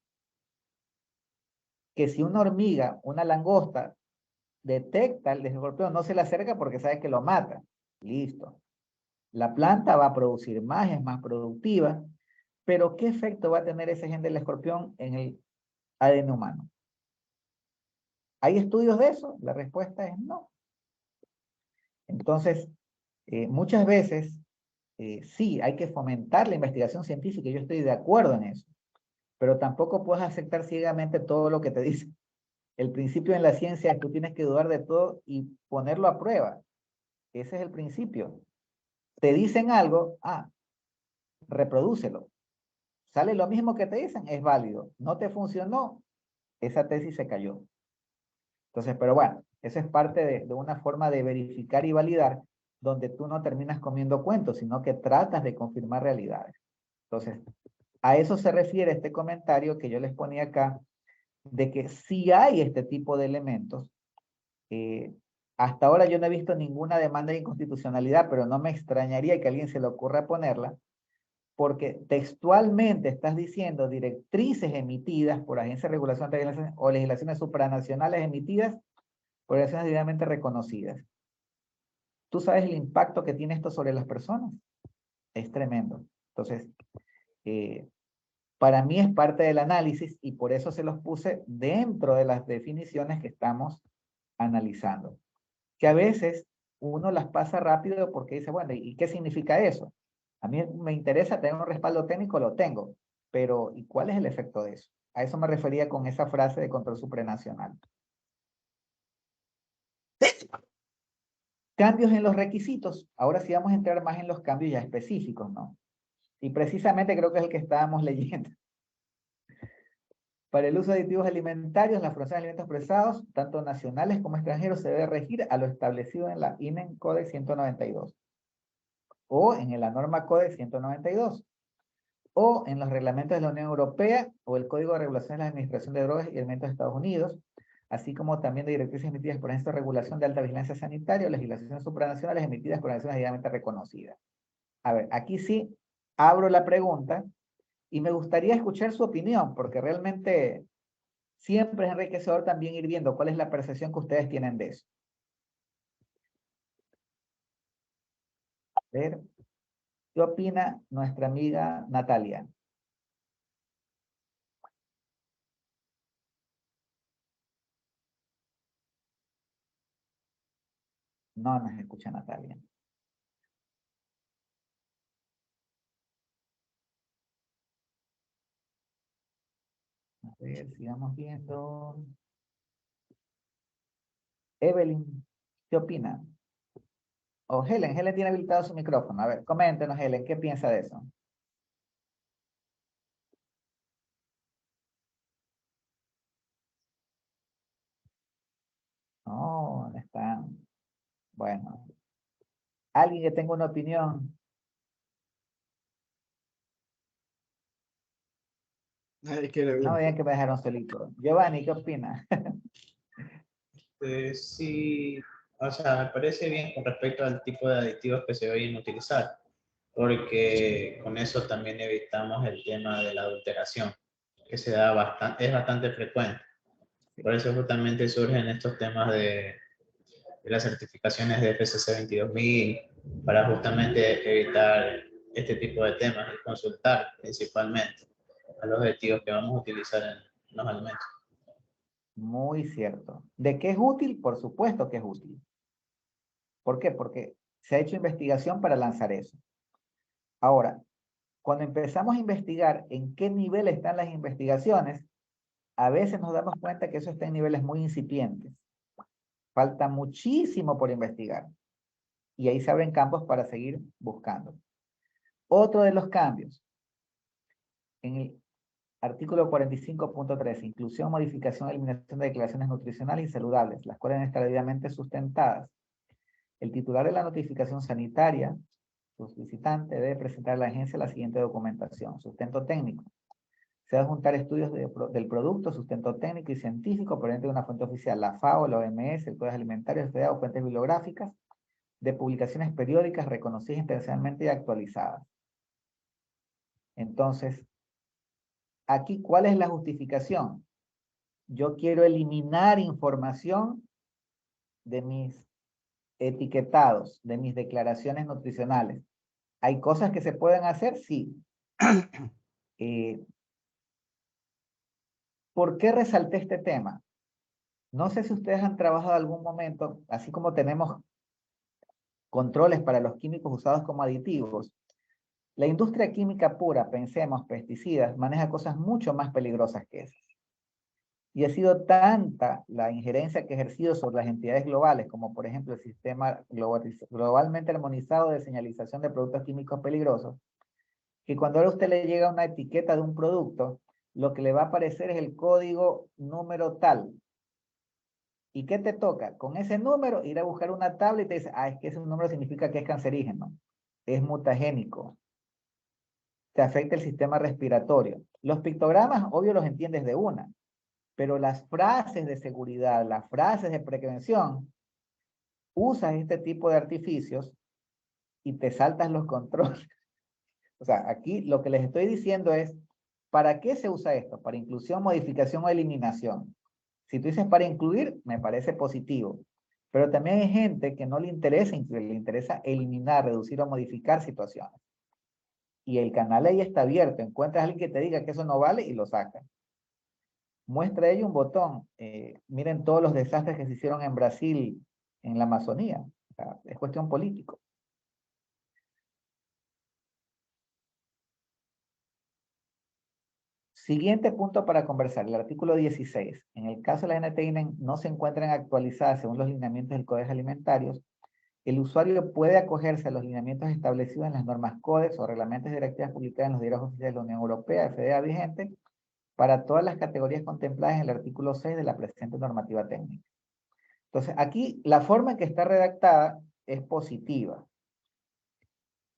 Que si una hormiga, una langosta, detecta el escorpión, no se le acerca porque sabe que lo mata. Listo. La planta va a producir más, es más productiva, pero ¿qué efecto va a tener ese gen del escorpión en el ADN humano? ¿Hay estudios de eso? La respuesta es no. Entonces, muchas veces, sí, hay que fomentar la investigación científica, y yo estoy de acuerdo en eso, pero tampoco puedes aceptar ciegamente todo lo que te dicen. El principio en la ciencia es que tú tienes que dudar de todo y ponerlo a prueba. Ese es el principio. Te dicen algo, reprodúcelo. Sale lo mismo que te dicen, es válido. No te funcionó, esa tesis se cayó. Entonces, pero bueno, eso es parte de una forma de verificar y validar, donde tú no terminas comiendo cuentos, sino que tratas de confirmar realidades. Entonces, a eso se refiere este comentario que yo les ponía acá, de que si hay este tipo de elementos, hasta ahora yo no he visto ninguna demanda de inconstitucionalidad, pero no me extrañaría que a alguien se le ocurra ponerla, porque textualmente estás diciendo directrices emitidas por agencias de regulación o legislaciones supranacionales emitidas por organizaciones debidamente reconocidas. ¿Tú sabes el impacto que tiene esto sobre las personas? Es tremendo. Entonces, para mí es parte del análisis y por eso se los puse dentro de las definiciones que estamos analizando. Que a veces uno las pasa rápido porque dice, bueno, ¿y qué significa eso? A mí me interesa tener un respaldo técnico, lo tengo, pero ¿y cuál es el efecto de eso? A eso me refería con esa frase de control supranacional. Cambios en los requisitos. Ahora sí vamos a entrar más en los cambios ya específicos, ¿no? Y precisamente creo que es el que estábamos leyendo. Para el uso de aditivos alimentarios, la formación de alimentos procesados, tanto nacionales como extranjeros, se debe regir a lo establecido en la INEN Codex 192. O en la norma Codex 192. O en los reglamentos de la Unión Europea o el Código de Regulación de la Administración de Drogas y Alimentos de Estados Unidos, así como también de directrices emitidas por Agencias de Regulación de Alta Vigilancia Sanitaria o legislaciones supranacionales emitidas por organizaciones debidamente reconocidas. A ver, aquí sí abro la pregunta y me gustaría escuchar su opinión, porque realmente siempre es enriquecedor también ir viendo cuál es la percepción que ustedes tienen de eso. A ver, ¿qué opina nuestra amiga Natalia? No nos escucha Natalia. A ver, sigamos viendo. Evelyn, ¿qué opina? O Helen tiene habilitado su micrófono. A ver, coméntenos, Helen, ¿qué piensa de eso? No, ¿dónde están? Bueno. ¿Alguien que tenga una opinión? Nadie quiere hablar. No digan que me dejaron solito. Giovanni, ¿qué opina? Sí, o sea, me parece bien con respecto al tipo de aditivos que se vayan a utilizar, porque con eso también evitamos el tema de la adulteración, que se da bastante, es bastante frecuente. Por eso justamente surgen estos temas de las certificaciones de FSC 22000, para justamente evitar este tipo de temas y consultar principalmente a los aditivos que vamos a utilizar en los alimentos. Muy cierto. ¿De qué es útil? Por supuesto que es útil. ¿Por qué? Porque se ha hecho investigación para lanzar eso. Ahora, cuando empezamos a investigar en qué nivel están las investigaciones, a veces nos damos cuenta que eso está en niveles muy incipientes. Falta muchísimo por investigar. Y ahí se abren campos para seguir buscando. Otro de los cambios. En el artículo 45.3, inclusión, modificación, eliminación de declaraciones nutricionales y saludables, las cuales deben estar debidamente sustentadas. El titular de la notificación sanitaria, su solicitante, debe presentar a la agencia la siguiente documentación. Sustento técnico. Se debe juntar estudios del producto, sustento técnico y científico proveniente de una fuente oficial, la FAO, la OMS, el Código Alimentario, el FDA o fuentes bibliográficas, de publicaciones periódicas reconocidas internacionalmente y actualizadas. Entonces, aquí, ¿cuál es la justificación? Yo quiero eliminar información de mis etiquetados, de mis declaraciones nutricionales, ¿hay cosas que se pueden hacer? Sí. ¿Por qué resalté este tema? No sé si ustedes han trabajado algún momento, así como tenemos controles para los químicos usados como aditivos, la industria química pura, pensemos, pesticidas, maneja cosas mucho más peligrosas que esas. Y ha sido tanta la injerencia que ha ejercido sobre las entidades globales, como por ejemplo el sistema globalmente armonizado de señalización de productos químicos peligrosos, que cuando ahora a usted le llega una etiqueta de un producto, lo que le va a aparecer es el código número tal. ¿Y qué te toca? Con ese número ir a buscar una tabla y te dice, es que ese número significa que es cancerígeno, es mutagénico, te afecta el sistema respiratorio. Los pictogramas, obvio, los entiendes de una, pero las frases de seguridad, las frases de prevención, usas este tipo de artificios y te saltas los controles. O sea, aquí lo que les estoy diciendo es, ¿para qué se usa esto? Para inclusión, modificación o eliminación. Si tú dices para incluir, me parece positivo. Pero también hay gente que no le interesa incluir, le interesa eliminar, reducir o modificar situaciones. Y el canal ahí está abierto. Encuentras a alguien que te diga que eso no vale y lo saca. Muestra ello un botón. Miren todos los desastres que se hicieron en Brasil, en la Amazonía. O sea, es cuestión política. Siguiente punto para conversar, el artículo 16. En el caso de la NTINEN no se encuentran actualizadas según los lineamientos del Código Alimentarios. El usuario puede acogerse a los lineamientos establecidos en las normas CODEX o reglamentos y directivas publicadas en los diarios oficiales de la Unión Europea, FDA vigente, para todas las categorías contempladas en el artículo 6 de la presente normativa técnica. Entonces, aquí la forma en que está redactada es positiva.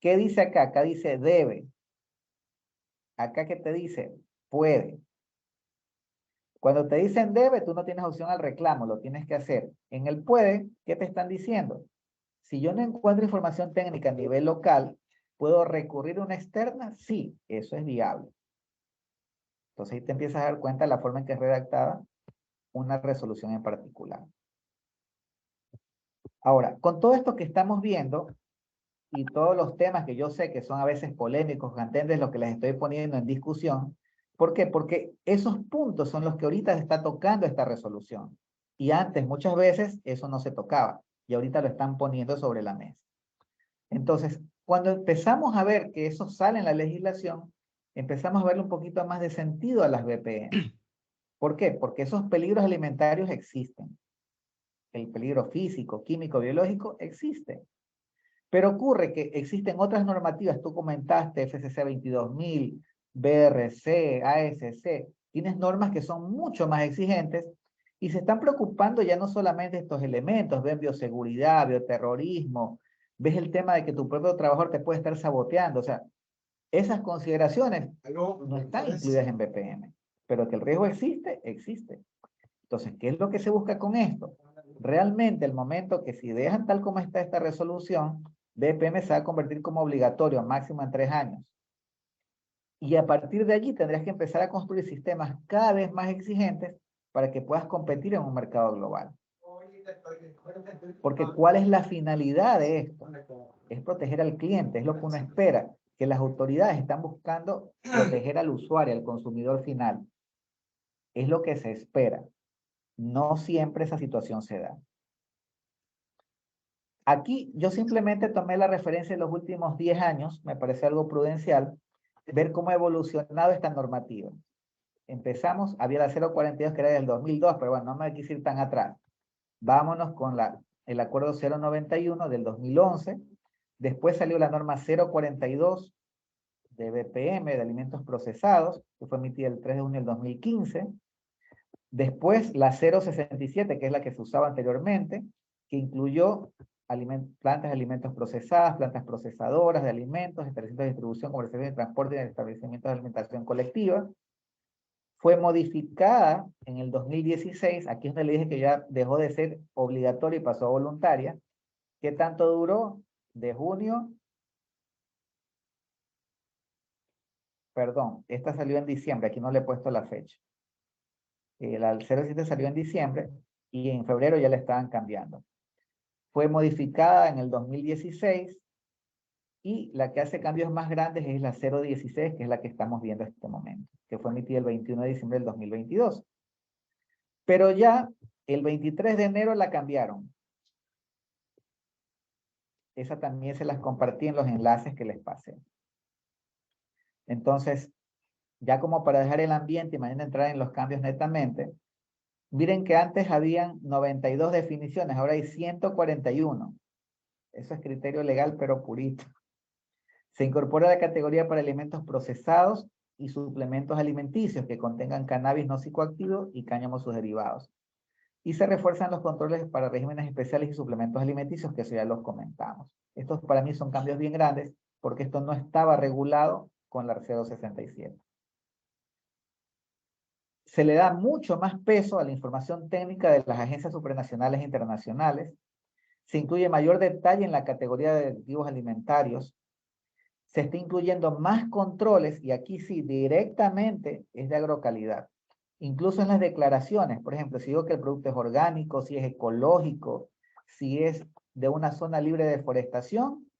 ¿Qué dice acá? Acá dice debe. Acá, ¿qué te dice? Puede. Cuando te dicen debe, tú no tienes opción al reclamo, lo tienes que hacer. En el puede, ¿qué te están diciendo? Si yo no encuentro información técnica a nivel local, ¿puedo recurrir a una externa? Sí, eso es viable. Entonces ahí te empiezas a dar cuenta de la forma en que es redactada una resolución en particular. Ahora, con todo esto que estamos viendo y todos los temas que yo sé que son a veces polémicos, ¿entiendes? Lo que les estoy poniendo en discusión. ¿Por qué? Porque esos puntos son los que ahorita está tocando esta resolución. Y antes, muchas veces, eso no se tocaba. Y ahorita lo están poniendo sobre la mesa. Entonces, cuando empezamos a ver que eso sale en la legislación, empezamos a verle un poquito más de sentido a las VPN. ¿Por qué? Porque esos peligros alimentarios existen. El peligro físico, químico, biológico existe. Pero ocurre que existen otras normativas, tú comentaste FCC 22000, BRC, ASC, tienes normas que son mucho más exigentes y se están preocupando ya no solamente de estos elementos, ven bioseguridad, bioterrorismo, ves el tema de que tu propio trabajador te puede estar saboteando, o sea, esas consideraciones no están incluidas en BPM, pero que el riesgo existe, existe. Entonces, ¿qué es lo que se busca con esto? Realmente el momento que si dejan tal como está esta resolución, BPM se va a convertir como obligatorio, máximo en 3 años. Y a partir de allí tendrías que empezar a construir sistemas cada vez más exigentes para que puedas competir en un mercado global. Porque ¿cuál es la finalidad de esto? Es proteger al cliente, es lo que uno espera, que las autoridades están buscando proteger al usuario, al consumidor final. Es lo que se espera. No siempre esa situación se da. Aquí yo simplemente tomé la referencia de los últimos 10 años, me parece algo prudencial, ver cómo ha evolucionado esta normativa. Empezamos, había la 042 que era del 2002, pero bueno, no me quise ir tan atrás. Vámonos con el acuerdo 091 del 2011. Después salió la norma 042 de BPM, de alimentos procesados, que fue emitida el 3 de junio del 2015. Después la 067, que es la que se usaba anteriormente, que incluyó plantas de alimentos procesadas, plantas procesadoras de alimentos, establecimientos de distribución, comercialización y transporte y establecimientos de alimentación colectiva. Fue modificada en el 2016, aquí es donde le dije que ya dejó de ser obligatoria y pasó a voluntaria. ¿Qué tanto duró? De junio, perdón, esta salió en diciembre, aquí no le he puesto la fecha. La 07 salió en diciembre y en febrero ya le estaban cambiando. fue modificada en el 2016 y la que hace cambios más grandes es la 016, que es la que estamos viendo en este momento, que fue emitida el 21 de diciembre del 2022. Pero ya el 23 de enero la cambiaron. Esa también se las compartí en los enlaces que les pasé. Entonces, ya como para dejar el ambiente y mañana entrar en los cambios netamente, miren que antes habían 92 definiciones, ahora hay 141. Eso es criterio legal, pero purito. Se incorpora la categoría para alimentos procesados y suplementos alimenticios que contengan cannabis no psicoactivo y cáñamo sus derivados. Y se refuerzan los controles para regímenes especiales y suplementos alimenticios, que eso ya los comentamos. Estos para mí son cambios bien grandes, porque esto no estaba regulado con la 067. Se le da mucho más peso a la información técnica de las agencias supranacionales e internacionales. Se incluye mayor detalle en la categoría de aditivos alimentarios. Se está incluyendo más controles, y aquí sí, directamente es de agrocalidad. Incluso en las declaraciones, por ejemplo, si digo que el producto es orgánico, si es ecológico, si es de una zona libre de deforestación,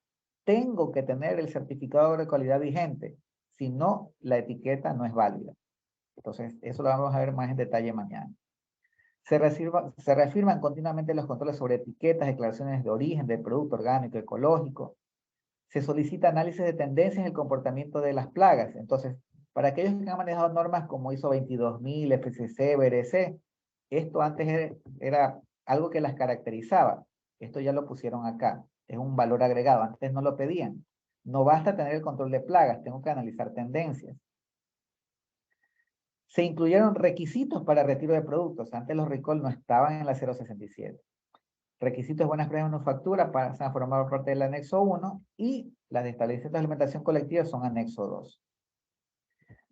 tengo que tener el certificado de agrocalidad vigente. Si no, la etiqueta no es válida. Entonces, eso lo vamos a ver más en detalle mañana. Se reafirman continuamente los controles sobre etiquetas, declaraciones de origen del producto orgánico, ecológico. Se solicita análisis de tendencias en el comportamiento de las plagas. Entonces, para aquellos que han manejado normas como ISO 22000, FCC, BRC, esto antes era algo que las caracterizaba. Esto ya lo pusieron acá. Es un valor agregado. Antes no lo pedían. No basta tener el control de plagas, tengo que analizar tendencias. Se incluyeron requisitos para retiro de productos. Antes los recall no estaban en la 067. Requisitos de buenas prácticas de manufactura pasan a formar parte del anexo 1 y las de establecimientos de alimentación colectiva son anexo 2.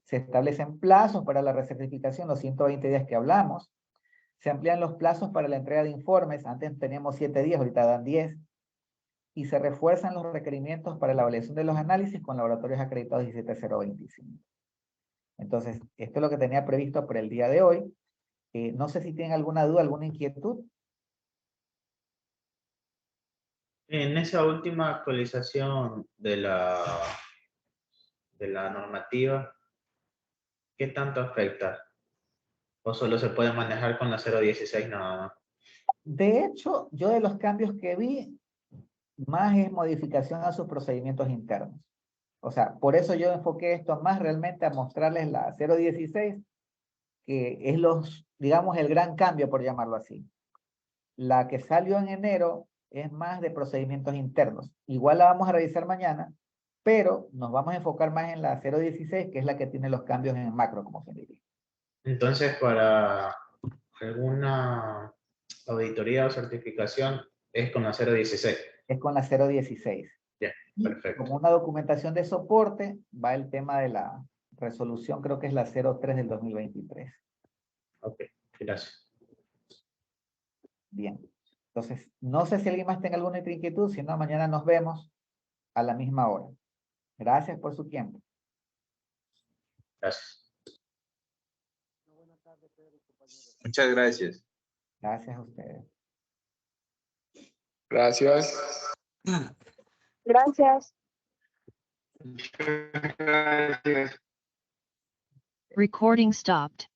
Se establecen plazos para la recertificación, los 120 días que hablamos. Se amplían los plazos para la entrega de informes. Antes teníamos 7 días, ahorita dan 10. Y se refuerzan los requerimientos para la evaluación de los análisis con laboratorios acreditados 17025. Entonces, esto es lo que tenía previsto para el día de hoy. No sé si tienen alguna duda, alguna inquietud. En esa última actualización de la normativa, ¿qué tanto afecta? ¿O solo se puede manejar con la 016 nada más? De hecho, yo de los cambios que vi, más es modificación a sus procedimientos internos. O sea, por eso yo enfoqué esto más realmente a mostrarles la 016, que es digamos, el gran cambio, por llamarlo así. La que salió en enero es más de procedimientos internos. Igual la vamos a revisar mañana, pero nos vamos a enfocar más en la 016, que es la que tiene los cambios en macro, como se diría. Entonces, para alguna auditoría o certificación, es con la 016. Es con la 016. Bien, perfecto. Como una documentación de soporte, va el tema de la resolución, creo que es la 03 del 2023. Ok, gracias. Bien. Entonces, no sé si alguien más tenga alguna otra inquietud, si no, mañana nos vemos a la misma hora. Gracias por su tiempo. Gracias. Muchas gracias. Gracias a ustedes. Gracias. Gracias. Gracias. Recording stopped.